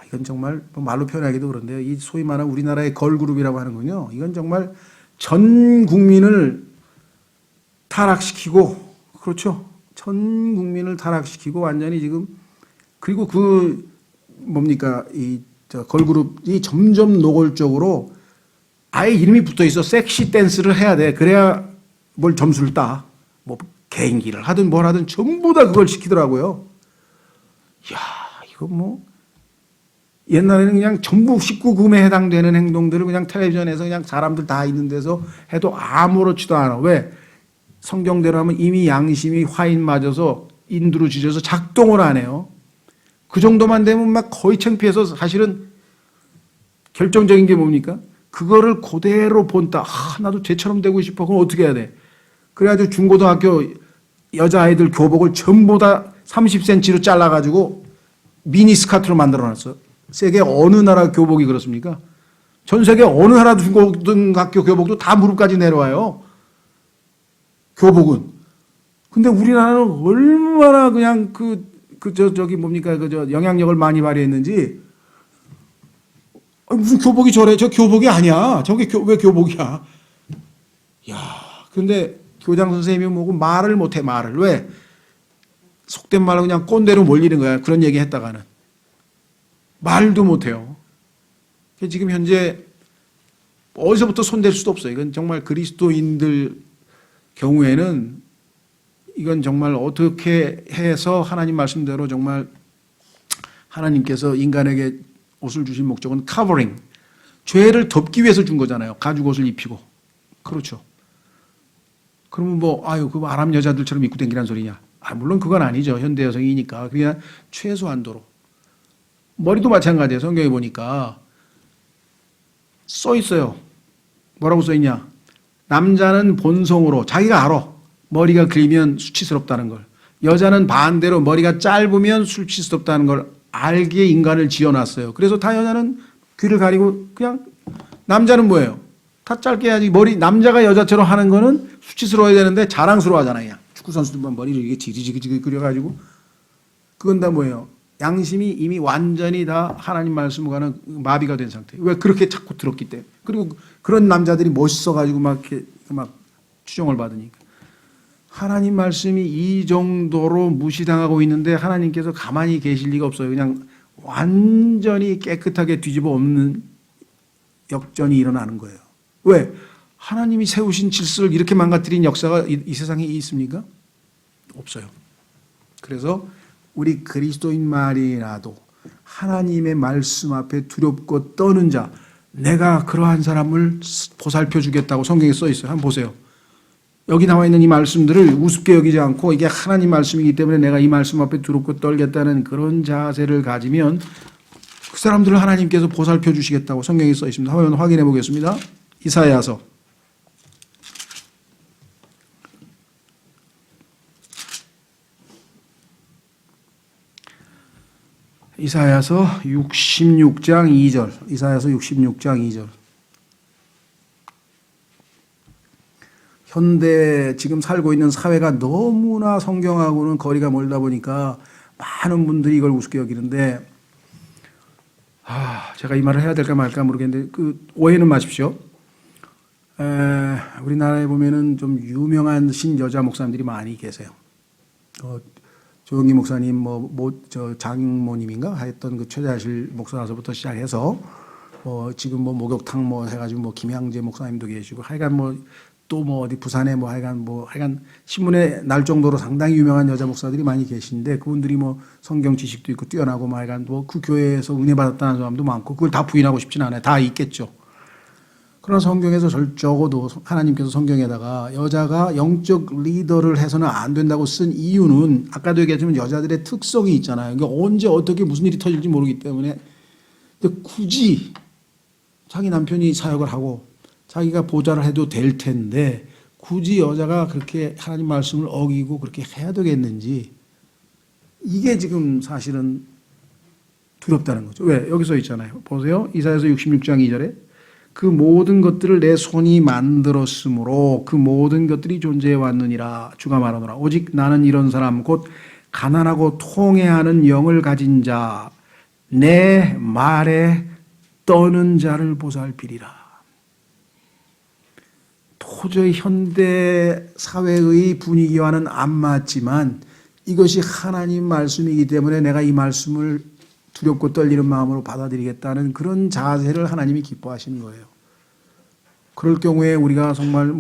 이건 정말 말로 표현하기도 그런데요. 이 소위 말하는 우리나라의 걸그룹이라고 하는군요. 이건 정말 전 국민을 타락시키고 그렇죠. 전 국민을 타락시키고 완전히 지금 그리고 이 걸그룹이 점점 노골적으로 아예 이름이 붙어 있어. 섹시 댄스를 해야 돼. 그래야 뭘 점수를 따. 뭐 개인기를 하든 뭘 하든 전부 다 그걸 시키더라고요. 이야, 이거 뭐 옛날에는 그냥 전부 19금에 해당되는 행동들을 그냥 텔레비전에서 그냥 사람들 다 있는 데서 해도 아무렇지도 않아. 왜? 성경대로 하면 이미 양심이 화인 맞아서 인두루지져서 작동을 안 해요. 그 정도만 되면 막 거의 창피해서 사실은 결정적인 게 뭡니까? 그거를 그대로 본다. 나도 쟤처럼 되고 싶어. 그럼 어떻게 해야 돼? 그래가지고 중고등학교 여자아이들 교복을 전부 다 30cm로 잘라가지고 미니 스커트로 만들어놨어. 세계 어느 나라 교복이 그렇습니까? 전 세계 어느 나라 중고등학교 교복도 다 무릎까지 내려와요. 교복은. 근데 우리나라는 얼마나 그냥 영향력을 많이 발휘했는지 무슨 교복이 저래? 저 교복이 아니야. 저게 왜 교복이야? 야, 근데 교장 선생님이 뭐고 말을 못해, 말을. 왜? 속된 말로 그냥 꼰대로 몰리는 거야. 그런 얘기 했다가는. 말도 못해요. 지금 현재 어디서부터 손댈 수도 없어요. 이건 정말 그리스도인들 경우에는 이건 정말 어떻게 해서 하나님 말씀대로 정말 하나님께서 인간에게 옷을 주신 목적은 커버링. 죄를 덮기 위해서 준 거잖아요. 가죽 옷을 입히고. 그렇죠. 그러면 그 아랍 여자들처럼 입고 다니라는 소리냐. 물론 그건 아니죠. 현대 여성이니까. 그냥 최소한도로. 머리도 마찬가지예요. 성경에 보니까 써 있어요. 뭐라고 써 있냐. 남자는 본성으로 자기가 알아. 머리가 길면 수치스럽다는 걸. 여자는 반대로 머리가 짧으면 수치스럽다는 걸 알기에 인간을 지어놨어요. 그래서 다 여자는 귀를 가리고 그냥 남자는 뭐예요? 다 짧게 해야지. 남자가 여자처럼 하는 거는 수치스러워야 되는데 자랑스러워 하잖아요. 그냥. 축구 선수들만 머리를 이렇게 지지직지직 그려가지고 그건 다 뭐예요? 양심이 이미 완전히 다 하나님 말씀과는 마비가 된 상태. 왜 그렇게 자꾸 들었기 때문에. 그리고 그런 남자들이 멋있어가지고 막 추종을 받으니까. 하나님 말씀이 이 정도로 무시당하고 있는데 하나님께서 가만히 계실 리가 없어요. 그냥 완전히 깨끗하게 뒤집어 엎는 역전이 일어나는 거예요. 왜? 하나님이 세우신 질서를 이렇게 망가뜨린 역사가 이 세상에 있습니까? 없어요. 그래서 우리 그리스도인만이라도 하나님의 말씀 앞에 두렵고 떠는 자, 내가 그러한 사람을 보살펴 주겠다고 성경에 써 있어요. 한번 보세요. 여기 나와 있는 이 말씀들을 우습게 여기지 않고 이게 하나님 말씀이기 때문에 내가 이 말씀 앞에 두렵고 떨겠다는 그런 자세를 가지면 그 사람들을 하나님께서 보살펴 주시겠다고 성경에 써 있습니다. 한번 확인해 보겠습니다. 이사야서 66장 2절. 이사야서 66장 2절. 현대 지금 살고 있는 사회가 너무나 성경하고는 거리가 멀다 보니까 많은 분들이 이걸 우습게 여기는데, 제가 이 말을 해야 될까 말까 모르겠는데, 오해는 마십시오. 우리나라에 보면은 좀 유명한 신여자 목사님들이 많이 계세요. 조영기 목사님, 장모님인가 하였던 그 최자실 목사로부터 시작해서, 지금 목욕탕 해가지고 김향재 목사님도 계시고, 하여간 또 어디 부산에 하여간 신문에 날 정도로 상당히 유명한 여자 목사들이 많이 계신데, 그분들이 성경 지식도 있고 뛰어나고 하여간 그 교회에서 은혜 받았다는 사람도 많고, 그걸 다 부인하고 싶진 않아요. 다 있겠죠. 그러나 성경에서 적어도 하나님께서 성경에다가 여자가 영적 리더를 해서는 안 된다고 쓴 이유는, 아까도 얘기했지만 여자들의 특성이 있잖아요. 그러니까 언제 어떻게 무슨 일이 터질지 모르기 때문에. 근데 굳이 자기 남편이 사역을 하고 자기가 보좌를 해도 될 텐데 굳이 여자가 그렇게 하나님 말씀을 어기고 그렇게 해야 되겠는지, 이게 지금 사실은 두렵다는 거죠. 왜? 여기 써 있잖아요. 보세요. 이사야서 66장 2절에 그 모든 것들을 내 손이 만들었으므로 그 모든 것들이 존재해 왔느니라. 주가 말하노라. 오직 나는 이런 사람 곧 가난하고 통해하는 영을 가진 자, 내 말에 떠는 자를 보살피리라. 도저히 현대 사회의 분위기와는 안 맞지만 이것이 하나님 말씀이기 때문에 내가 이 말씀을 두렵고 떨리는 마음으로 받아들이겠다는 그런 자세를 하나님이 기뻐하시는 거예요. 그럴 경우에 우리가 정말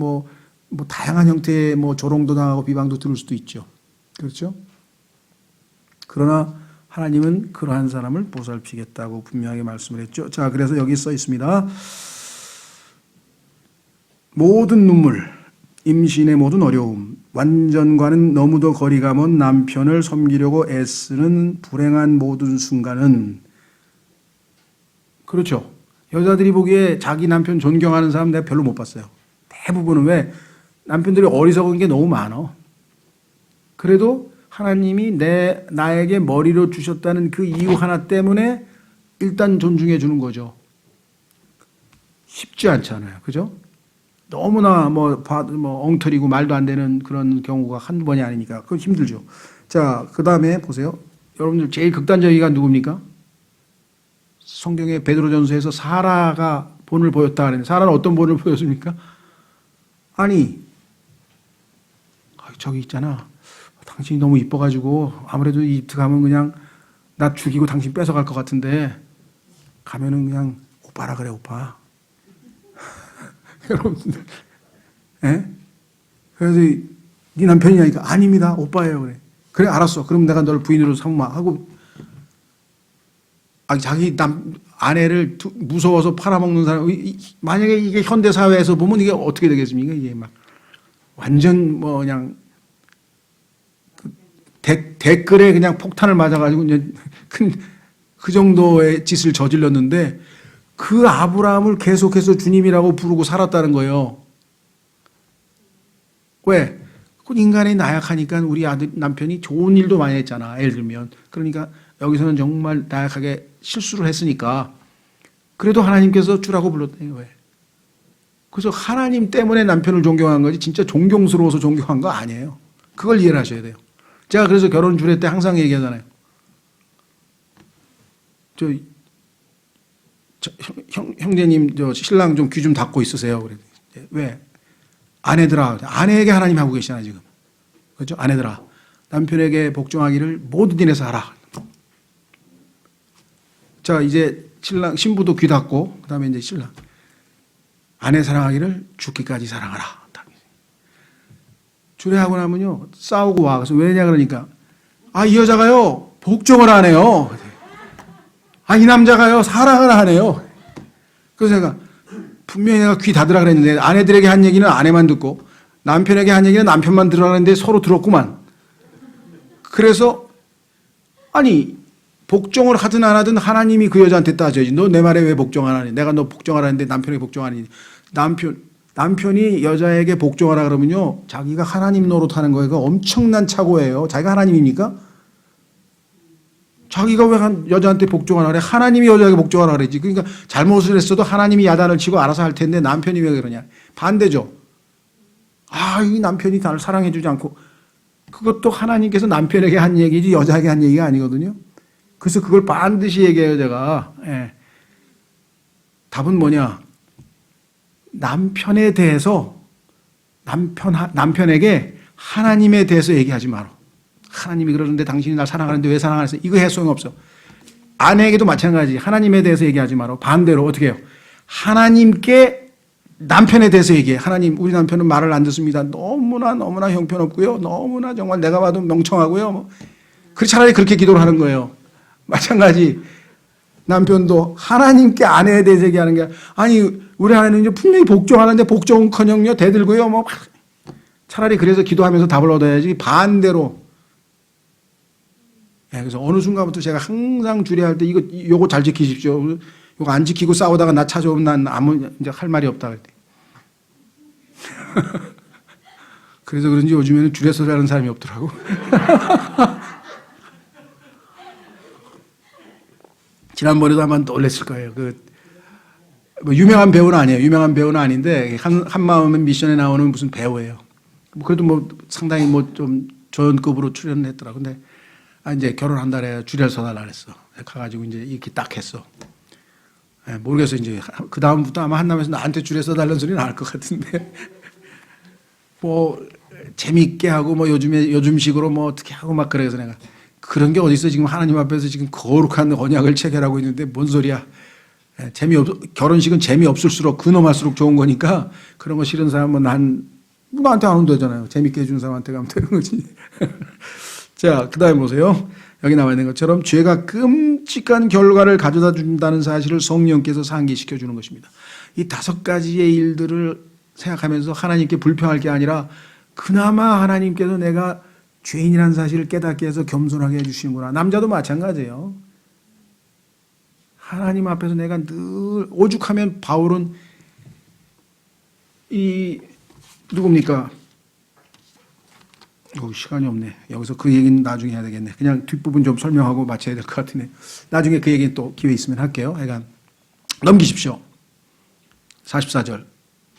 다양한 형태의 조롱도 당하고 비방도 들을 수도 있죠. 그렇죠? 그러나 하나님은 그러한 사람을 보살피겠다고 분명하게 말씀을 했죠. 자, 그래서 여기 써 있습니다. 모든 눈물, 임신의 모든 어려움, 완전과는 너무도 거리가 먼 남편을 섬기려고 애쓰는 불행한 모든 순간은, 그렇죠. 여자들이 보기에 자기 남편 존경하는 사람 내가 별로 못 봤어요. 대부분은 왜? 남편들이 어리석은 게 너무 많아. 그래도 하나님이 나에게 머리로 주셨다는 그 이유 하나 때문에 일단 존중해 주는 거죠. 쉽지 않잖아요. 그죠? 너무나 엉터리고 말도 안 되는 그런 경우가 한두 번이 아니니까 그건 힘들죠. 자, 그 다음에 보세요. 여러분들 제일 극단적이가 누굽니까? 성경의 베드로전서에서 사라가 본을 보였다 그랬는데, 사라는 어떤 본을 보였습니까? 아니, 저기 있잖아. 당신이 너무 이뻐가지고 아무래도 이집트 가면 그냥 나 죽이고 당신 뺏어갈 것 같은데 가면은 그냥 오빠라 그래, 오빠. 여러분들, 예? 그래서 네 남편이냐니까 아닙니다, 오빠예요. 그래 알았어. 그럼 내가 널 부인으로 삼아 하고, 자기 아내를 무서워서 팔아먹는 사람, 만약에 이게 현대 사회에서 보면 이게 어떻게 되겠습니까? 이게 완전 그냥 댓글에 그냥 폭탄을 맞아가지고 이제 그 정도의 짓을 저질렀는데, 그 아브라함을 계속해서 주님이라고 부르고 살았다는 거예요. 왜? 그 인간이 나약하니까 우리 남편이 좋은 일도 많이 했잖아. 예를 들면. 그러니까 여기서는 정말 나약하게 실수를 했으니까 그래도 하나님께서 주라고 불렀다는 거예요. 그래서 하나님 때문에 남편을 존경한 거지 진짜 존경스러워서 존경한 거 아니에요. 그걸 이해를 하셔야 돼요. 제가 그래서 결혼 주례 때 항상 얘기하잖아요. 형제님, 신랑 좀 귀 좀 닫고 있으세요. 그래. 왜? 아내들아, 아내에게 하나님 하고 계시잖아요, 지금. 그렇죠? 아내들아, 남편에게 복종하기를 모든 일에서 하라. 자, 이제 신부도 귀 닫고, 그 다음에 이제 신랑. 아내 사랑하기를 죽기까지 사랑하라. 주례하고 나면요, 싸우고 와. 그래서 왜냐 그러니까, 이 여자가요, 복종을 안 해요. 이 남자가요, 사랑을 안 해요. 그래서 내가 분명히 내가 귀 닫으라 그랬는데, 아내들에게 한 얘기는 아내만 듣고 남편에게 한 얘기는 남편만 들으라는데 서로 들었구만. 그래서 복종을 하든 안 하든 하나님이 그 여자한테 따져야지. 너 내 말에 왜 복종 안 하니? 내가 너 복종하라는데 남편에게 복종 안 하니? 남편이 여자에게 복종하라 그러면요, 자기가 하나님 노릇하는 거예요. 엄청난 착오예요. 자기가 하나님입니까? 자기가 왜 여자한테 복종하라 그래? 하나님이 여자에게 복종하라 그랬지. 그러니까 잘못을 했어도 하나님이 야단을 치고 알아서 할 텐데 남편이 왜 그러냐? 반대죠. 이 남편이 나를 사랑해주지 않고, 그것도 하나님께서 남편에게 한 얘기지 여자에게 한 얘기가 아니거든요. 그래서 그걸 반드시 얘기해요, 제가. 예. 답은 뭐냐? 남편에 대해서, 남편에게 하나님에 대해서 얘기하지 마라. 하나님이 그러는데 당신이 날 사랑하는데 왜 사랑 안 했어? 이거 해 소용없어. 아내에게도 마찬가지. 하나님에 대해서 얘기하지 마라. 반대로 어떻게 해요? 하나님께 남편에 대해서 얘기해. 하나님, 우리 남편은 말을 안 듣습니다. 너무나 형편없고요. 너무나 정말 내가 봐도 멍청하고요. 차라리 그렇게 기도를 하는 거예요. 마찬가지. 남편도 하나님께 아내에 대해서 얘기하는 게, 아니, 우리 아내는 이제 분명히 복종하는데 복종은커녕요 대들고요. 차라리 그래서 기도하면서 답을 얻어야지. 반대로. 그래서 어느 순간부터 제가 항상 주례할 때 요거 잘 지키십시오. 요거 안 지키고 싸우다가 나 찾아오면 난 아무 이제 할 말이 없다 그랬대. 그래서 그런지 요즘에는 주례소리 하는 사람이 없더라고. 지난번에도 한번 놀랬을 거예요. 유명한 배우는 아니에요. 유명한 배우는 아닌데 한마음은 미션에 나오는 무슨 배우예요. 그래도 상당히 좀 조연급으로 출연했더라고. 근데 이제 결혼한다래 주례를 서달라 그랬어. 가가지고 이제 이렇게 딱 했어. 모르겠어요. 이제 그 다음부터 아마 한남에서 나한테 주례 써달라는 소리 나올 것 같은데 재밌게 하고 요즘식으로 어떻게 하고 막 그래서 내가 그런 게 어디 있어. 지금 하나님 앞에서 지금 거룩한 언약을 체결하고 있는데 뭔 소리야. 결혼식은 재미없을수록 근엄할수록 좋은 거니까 그런 거 싫은 사람은 나한테 안 오면 되잖아요. 재밌게 해주는 사람한테 가면 되는 거지. 자, 그 다음에 보세요. 여기 나와 있는 것처럼 죄가 끔찍한 결과를 가져다 준다는 사실을 성령께서 상기시켜 주는 것입니다. 이 5가지의 일들을 생각하면서 하나님께 불평할 게 아니라 그나마 하나님께서 내가 죄인이라는 사실을 깨닫게 해서 겸손하게 해주시는구나. 남자도 마찬가지예요. 하나님 앞에서 내가 늘 오죽하면 바울은 누굽니까? 시간이 없네. 여기서 그 얘기는 나중에 해야 되겠네. 그냥 뒷부분 좀 설명하고 마쳐야 될 것 같으네. 나중에 그 얘기는 또 기회 있으면 할게요. 하여간 넘기십시오. 44절.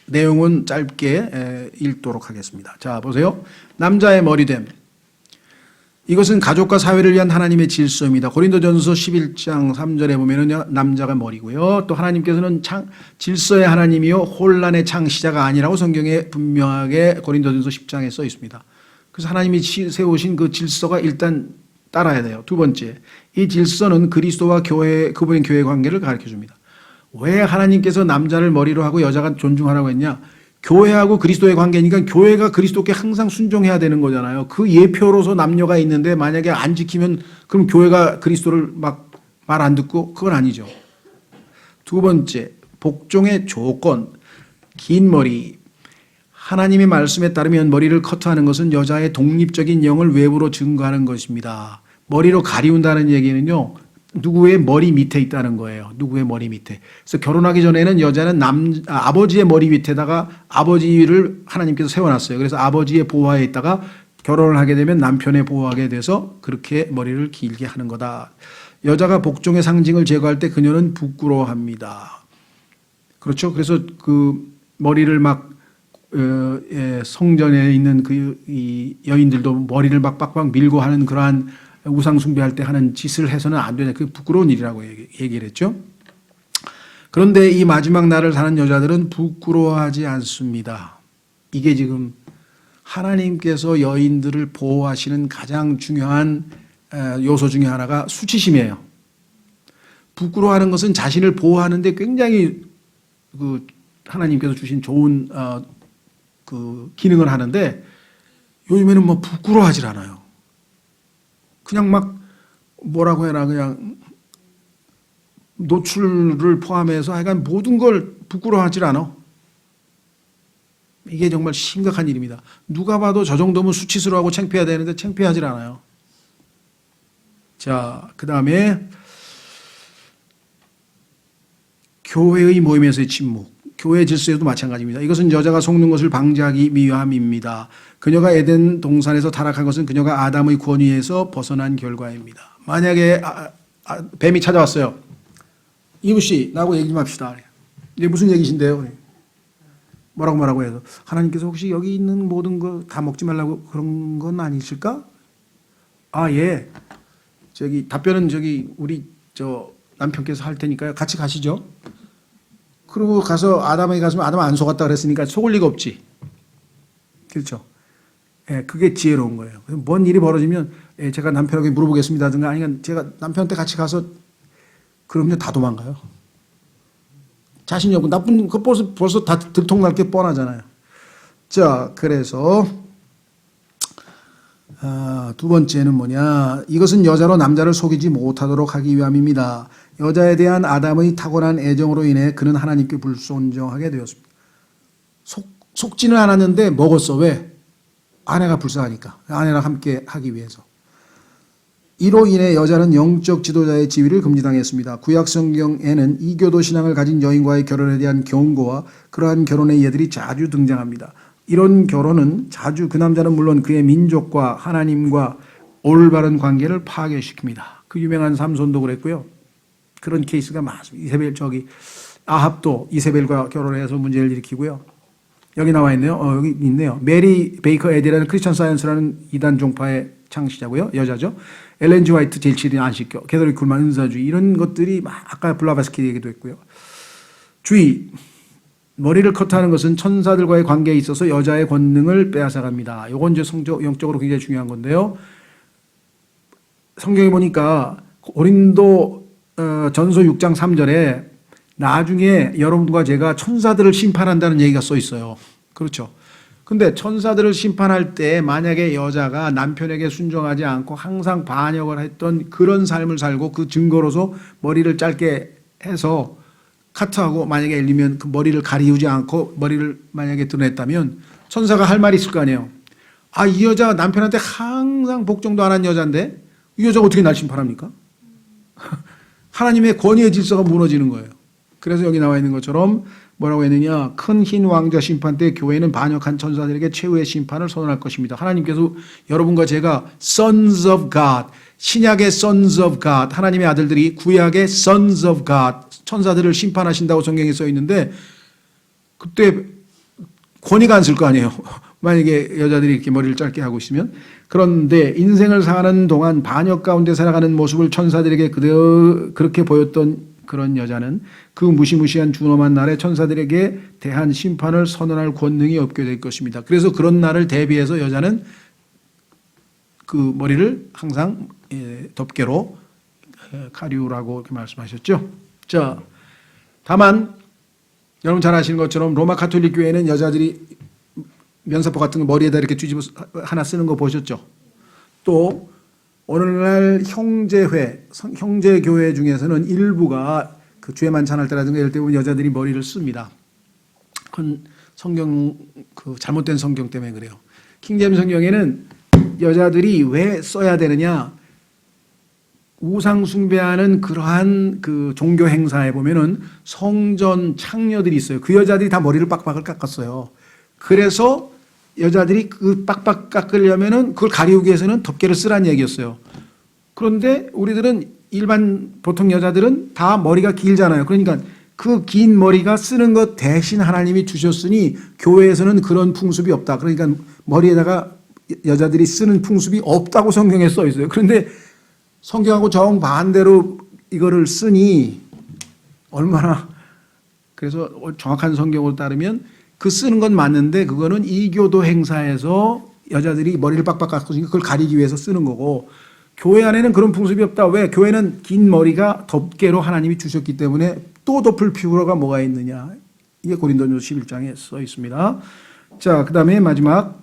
내용은 짧게 읽도록 하겠습니다. 자, 보세요. 남자의 머리됨. 이것은 가족과 사회를 위한 하나님의 질서입니다. 고린도전서 11장 3절에 보면은 남자가 머리고요. 또 하나님께서는 질서의 하나님이요 혼란의 창시자가 아니라고 성경에 분명하게 고린도전서 10장에 써 있습니다. 그래서 하나님이 세우신 그 질서가 일단 따라야 돼요. 두 번째, 이 질서는 그리스도와 그분의 교회 관계를 가르쳐 줍니다. 왜 하나님께서 남자를 머리로 하고 여자가 존중하라고 했냐? 교회하고 그리스도의 관계니까 교회가 그리스도께 항상 순종해야 되는 거잖아요. 그 예표로서 남녀가 있는데 만약에 안 지키면 그럼 교회가 그리스도를 막 말 안 듣고 그건 아니죠. 두 번째, 복종의 조건, 긴 머리. 하나님의 말씀에 따르면 머리를 커트하는 것은 여자의 독립적인 영을 외부로 증거하는 것입니다. 머리로 가리운다는 얘기는요, 누구의 머리 밑에 있다는 거예요. 누구의 머리 밑에. 그래서 결혼하기 전에는 여자는 아버지의 머리 밑에다가 아버지를 하나님께서 세워놨어요. 그래서 아버지의 보호하에 있다가 결혼을 하게 되면 남편의 보호하게 돼서 그렇게 머리를 길게 하는 거다. 여자가 복종의 상징을 제거할 때 그녀는 부끄러워합니다. 그렇죠? 그래서 그 머리를 성전에 있는 이 여인들도 머리를 막 빡빡 밀고 하는 그러한 우상 숭배할 때 하는 짓을 해서는 안 되냐. 그게 부끄러운 일이라고 얘기를 했죠. 그런데 이 마지막 날을 사는 여자들은 부끄러워하지 않습니다. 이게 지금 하나님께서 여인들을 보호하시는 가장 중요한 요소 중에 하나가 수치심이에요. 부끄러워하는 것은 자신을 보호하는데 굉장히 하나님께서 주신 좋은 기능을 하는데 요즘에는 부끄러워하질 않아요. 그냥 뭐라고 해라, 그냥 노출을 포함해서 하여간 모든 걸 부끄러워하질 않아. 이게 정말 심각한 일입니다. 누가 봐도 저 정도면 수치스러워하고 창피해야 되는데 창피하질 않아요. 자, 그 다음에 교회의 모임에서의 침묵. 교회 질서에도 마찬가지입니다. 이것은 여자가 속는 것을 방지하기 위함입니다. 그녀가 에덴 동산에서 타락한 것은 그녀가 아담의 권위에서 벗어난 결과입니다. 만약에 뱀이 찾아왔어요. 이브 씨, 나하고 얘기 좀 합시다. 이게 무슨 얘기신데요? 뭐라고 해서 하나님께서 혹시 여기 있는 모든 거 다 먹지 말라고 그런 건 아니실까? 아, 예. 저기 답변은 저기 우리 저 남편께서 할 테니까요. 같이 가시죠. 그리고 가서 아담에게 갔으면 아담 안 속았다 그랬으니까 속을 리가 없지. 그렇죠. 예, 그게 지혜로운 거예요. 뭔 일이 벌어지면 예, 제가 남편에게 물어보겠습니다든가 아니면 제가 남편한테 같이 가서 그럼요 다 도망가요. 자신이 없고 나쁜 거 벌써 다 들통날 게 뻔하잖아요. 자, 그래서 두 번째는 뭐냐? 이것은 여자로 남자를 속이지 못하도록 하기 위함입니다. 여자에 대한 아담의 타고난 애정으로 인해 그는 하나님께 불순종하게 되었습니다. 속지는 않았는데 먹었어. 왜? 아내가 불쌍하니까. 아내랑 함께 하기 위해서. 이로 인해 여자는 영적 지도자의 지위를 금지당했습니다. 구약 성경에는 이교도 신앙을 가진 여인과의 결혼에 대한 경고와 그러한 결혼의 예들이 자주 등장합니다. 이런 결혼은 자주 그 남자는 물론 그의 민족과 하나님과 올바른 관계를 파괴시킵니다. 그 유명한 삼손도 그랬고요. 그런 케이스가 많습니다. 아합도 이세벨과 결혼해서 문제를 일으키고요. 여기 나와 있네요. 여기 있네요. 메리 베이커 에디라는 크리스천 사이언스라는 이단 종파의 창시자고요. 여자죠. 엘렌 지 화이트 제일 치린 안식교, 게더리 쿨만 은사주의 이런 것들이 아까 블라바스키 얘기도 했고요. 주의. 머리를 커트하는 것은 천사들과의 관계에 있어서 여자의 권능을 빼앗아갑니다. 이건 이제 영적으로 굉장히 중요한 건데요. 성경에 보니까 고린도 전서 6장 3절에 나중에 여러분과 제가 천사들을 심판한다는 얘기가 써 있어요. 그렇죠. 근데 천사들을 심판할 때 만약에 여자가 남편에게 순종하지 않고 항상 반역을 했던 그런 삶을 살고 그 증거로서 머리를 짧게 해서 카트하고 만약에 엘리면 그 머리를 가리우지 않고 머리를 만약에 드러냈다면 천사가 할 말이 있을 거 아니에요. 아, 이 여자 남편한테 항상 복종도 안 한 여자인데 이 여자가 어떻게 날 심판합니까? 하나님의 권위의 질서가 무너지는 거예요. 그래서 여기 나와 있는 것처럼 뭐라고 했느냐? 큰 흰 왕자 심판 때 교회는 반역한 천사들에게 최후의 심판을 선언할 것입니다. 하나님께서 여러분과 제가 sons of God, 신약의 sons of God, 하나님의 아들들이 구약의 sons of God, 천사들을 심판하신다고 성경에 써 있는데 그때 권위가 안 쓸 거 아니에요. 만약에 여자들이 이렇게 머리를 짧게 하고 있으면. 그런데 인생을 사는 동안 반역 가운데 살아가는 모습을 천사들에게 그렇게 보였던 그런 여자는 그 무시무시한 준엄한 날에 천사들에게 대한 심판을 선언할 권능이 없게 될 것입니다. 그래서 그런 날을 대비해서 여자는 그 머리를 항상 덮개로 가리우라고 이렇게 말씀하셨죠. 자, 다만 여러분 잘 아시는 것처럼 로마 가톨릭 교회는 여자들이 면사포 같은 거 머리에다 이렇게 뒤집어 하나 쓰는 거 보셨죠? 또 오늘날 형제교회 중에서는 일부가 그 주의 만찬할 때라든가 이럴 때 보면 여자들이 머리를 씁니다. 그건 성경 그 잘못된 성경 때문에 그래요. 킹제임스 성경에는 여자들이 왜 써야 되느냐? 우상 숭배하는 그러한 그 종교 행사에 보면은 성전 창녀들이 있어요. 그 여자들이 다 머리를 빡빡을 깎았어요. 그래서 여자들이 그 빡빡 깎으려면은 그걸 가리우기 위해서는 덮개를 쓰라는 얘기였어요. 그런데 우리들은 일반 보통 여자들은 다 머리가 길잖아요. 그러니까 그 긴 머리가 쓰는 것 대신 하나님이 주셨으니 교회에서는 그런 풍습이 없다. 그러니까 머리에다가 여자들이 쓰는 풍습이 없다고 성경에 써 있어요. 그런데 성경하고 정반대로 이거를 쓰니 얼마나, 그래서 정확한 성경으로 따르면 그 쓰는 건 맞는데 그거는 이교도 행사에서 여자들이 머리를 빡빡 깎고 그걸 가리기 위해서 쓰는 거고, 교회 안에는 그런 풍습이 없다. 왜? 교회는 긴 머리가 덮개로 하나님이 주셨기 때문에 또 덮을 필요가 뭐가 있느냐. 이게 고린도전서 11장에 써 있습니다. 자, 그 다음에 마지막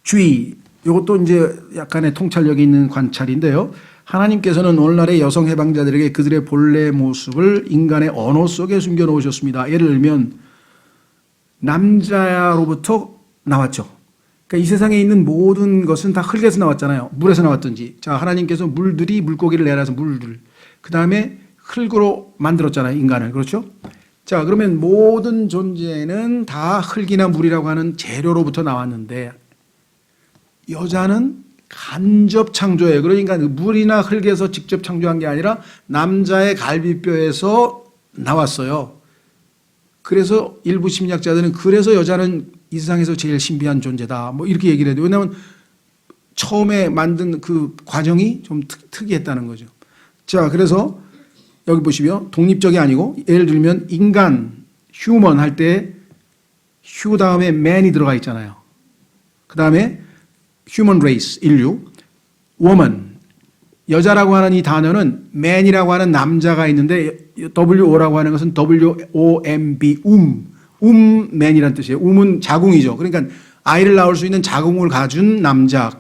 주의. 이것도 이제 약간의 통찰력이 있는 관찰인데요. 하나님께서는 오늘날의 여성 해방자들에게 그들의 본래 모습을 인간의 언어 속에 숨겨놓으셨습니다. 예를 들면 남자로부터 나왔죠. 그러니까 이 세상에 있는 모든 것은 다 흙에서 나왔잖아요. 물에서 나왔든지. 자, 하나님께서 물고기를 내려서 물들. 그 다음에 흙으로 만들었잖아요. 인간을. 그렇죠? 자, 그러면 모든 존재는 다 흙이나 물이라고 하는 재료로부터 나왔는데 여자는 간접 창조예요. 그러니까 물이나 흙에서 직접 창조한 게 아니라 남자의 갈비뼈에서 나왔어요. 그래서 일부 심리학자들은 그래서 여자는 이 세상에서 제일 신비한 존재다. 뭐 이렇게 얘기를 해요. 왜냐하면 처음에 만든 그 과정이 좀 특이했다는 거죠. 자, 그래서 여기 보시면 독립적이 아니고 예를 들면 인간, human 할 때 휴 다음에 man이 들어가 있잖아요. 그 다음에 human race, 인류, woman, 여자라고 하는 이 단어는 man이라고 하는 남자가 있는데 WO라고 하는 것은 WOMB, man이라는 뜻이에요. 은 자궁이죠. 그러니까 아이를 낳을 수 있는 자궁을 가진 남자,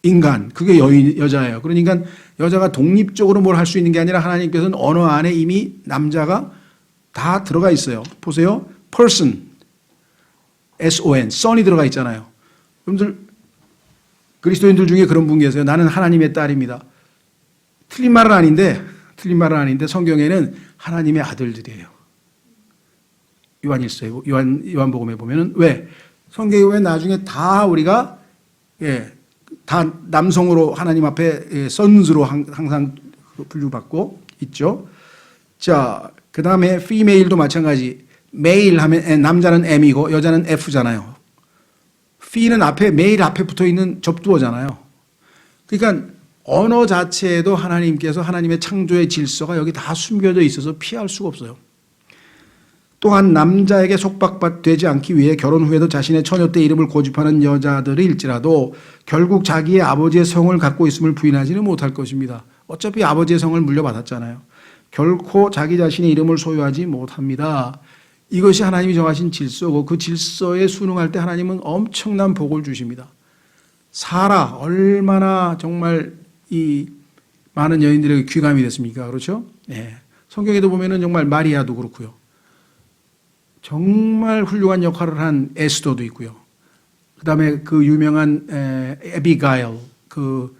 인간, 그게 여자예요. 그러니까 여자가 독립적으로 뭘 할 수 있는 게 아니라 하나님께서는 언어 안에 이미 남자가 다 들어가 있어요. 보세요. person, son, son이 들어가 있잖아요. 여러분들 그리스도인들 중에 그런 분 계세요. 나는 하나님의 딸입니다. 틀린 말은 아닌데 성경에는 하나님의 아들들이에요. 요한복음에 보면은 왜? 성경에 왜 나중에 다 우리가 다 남성으로 하나님 앞에 sons로 항상 분류받고 있죠. 자, 그 다음에 female도 마찬가지. male 하면 남자는 M이고 여자는 F잖아요. fe는 앞에 male 앞에 붙어 있는 접두어잖아요. 그러니까 언어 자체에도 하나님께서 하나님의 창조의 질서가 여기 다 숨겨져 있어서 피할 수가 없어요. 또한 남자에게 속박되지 않기 위해 결혼 후에도 자신의 처녀 때 이름을 고집하는 여자들일지라도 결국 자기의 아버지의 성을 갖고 있음을 부인하지는 못할 것입니다. 어차피 아버지의 성을 물려받았잖아요. 결코 자기 자신의 이름을 소유하지 못합니다. 이것이 하나님이 정하신 질서고 그 질서에 순응할 때 하나님은 엄청난 복을 주십니다. 사라 얼마나 정말 이 많은 여인들에게 귀감이 됐습니까? 그렇죠? 네. 성경에도 보면은 정말 마리아도 그렇고요. 정말 훌륭한 역할을 한 에스더도 있고요. 그 다음에 그 유명한 에비가일, 그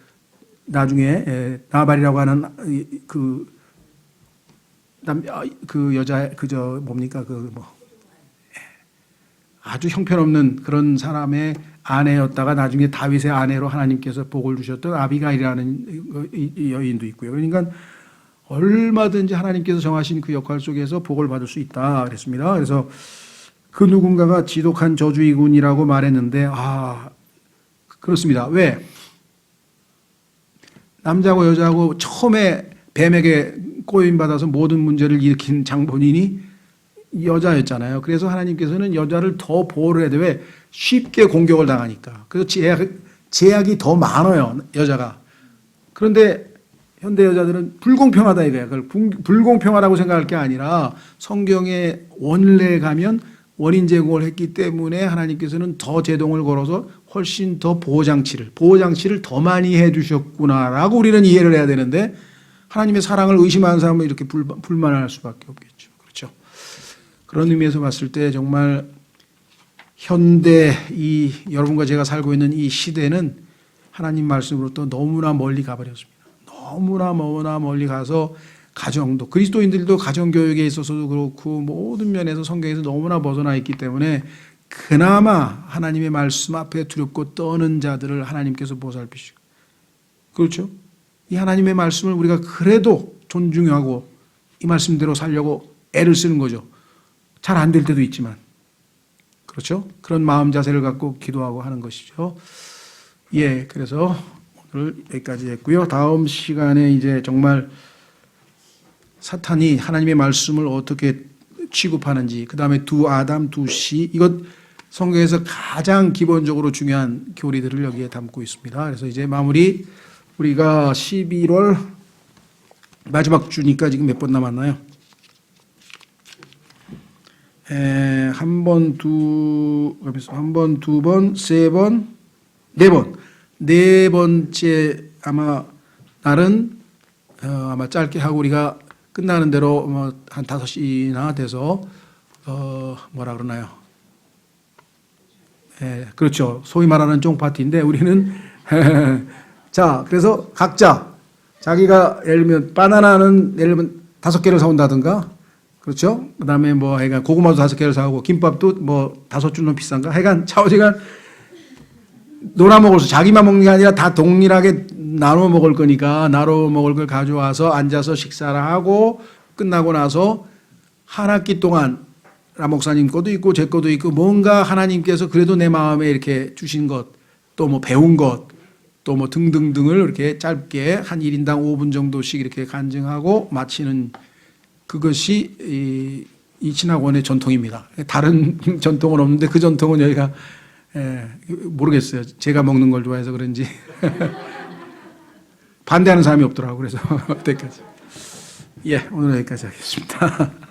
나중에 나발이라고 하는 그 여자, 뭡니까? 아주 형편없는 그런 사람의 아내였다가 나중에 다윗의 아내로 하나님께서 복을 주셨던 아비가일이라는 여인도 있고요. 그러니까 얼마든지 하나님께서 정하신 그 역할 속에서 복을 받을 수 있다 그랬습니다. 그래서 그 누군가가 지독한 저주이군이라고 말했는데 그렇습니다. 왜? 남자고 여자고 처음에 뱀에게 꼬임받아서 모든 문제를 일으킨 장본인이 여자였잖아요. 그래서 하나님께서는 여자를 더 보호를 해야 돼. 왜? 쉽게 공격을 당하니까. 그래서 제약이 더 많아요, 여자가. 그런데 현대 여자들은 불공평하다 이거야. 그걸 불공평하다고 생각할 게 아니라 성경의 원래에 가면 원인 제공을 했기 때문에 하나님께서는 더 제동을 걸어서 훨씬 더 보호장치를 더 많이 해주셨구나라고 우리는 이해를 해야 되는데 하나님의 사랑을 의심하는 사람은 이렇게 불만할 수밖에 없겠죠. 그렇죠. 그런 의미에서 봤을 때 정말 현대 여러분과 제가 살고 있는 이 시대는 하나님 말씀으로부터 너무나 멀리 가버렸습니다. 너무나 멀리 가서 가정도 그리스도인들도 가정교육에 있어서도 그렇고 모든 면에서 성경에서 너무나 벗어나 있기 때문에 그나마 하나님의 말씀 앞에 두렵고 떠는 자들을 하나님께서 보살피시고 그렇죠? 이 하나님의 말씀을 우리가 그래도 존중하고 이 말씀대로 살려고 애를 쓰는 거죠. 잘 안 될 때도 있지만 그렇죠? 그런 마음 자세를 갖고 기도하고 하는 것이죠. 그래서 오늘 여기까지 했고요. 다음 시간에 이제 정말 사탄이 하나님의 말씀을 어떻게 취급하는지, 그 다음에 두 아담, 두 씨, 이것 성경에서 가장 기본적으로 중요한 교리들을 여기에 담고 있습니다. 그래서 이제 마무리, 우리가 11월 마지막 주니까 지금 몇 번 남았나요? 한 번, 두 번, 세 번, 네 번. 네 번째 아마 날은 아마 짧게 하고 우리가 끝나는 대로 한 5시나 돼서 뭐라 그러나요? 그렇죠. 소위 말하는 쫑파티인데 우리는 자, 그래서 각자 자기가 예를 들면 바나나는 예를 들면 5개를 사온다든가 그렇죠? 그 다음에 하여간 고구마도 5개를 사오고 김밥도 5줄로 비싼가? 하여간 차오지간 놀아먹을 수, 자기만 먹는 게 아니라 다 동일하게 나눠 먹을 거니까 나눠 먹을 걸 가져와서 앉아서 식사를 하고 끝나고 나서 한 학기 동안 람 목사님 것도 있고 제 것도 있고 뭔가 하나님께서 그래도 내 마음에 이렇게 주신 것, 또 뭐 배운 것, 또 뭐 등등등을 이렇게 짧게 한 1인당 5분 정도씩 이렇게 간증하고 마치는 그것이 이 신학원의 전통입니다. 다른 전통은 없는데 그 전통은 여기가 모르겠어요. 제가 먹는 걸 좋아해서 그런지 반대하는 사람이 없더라고요. 그래서 여기까지. 예, 오늘 여기까지 하겠습니다.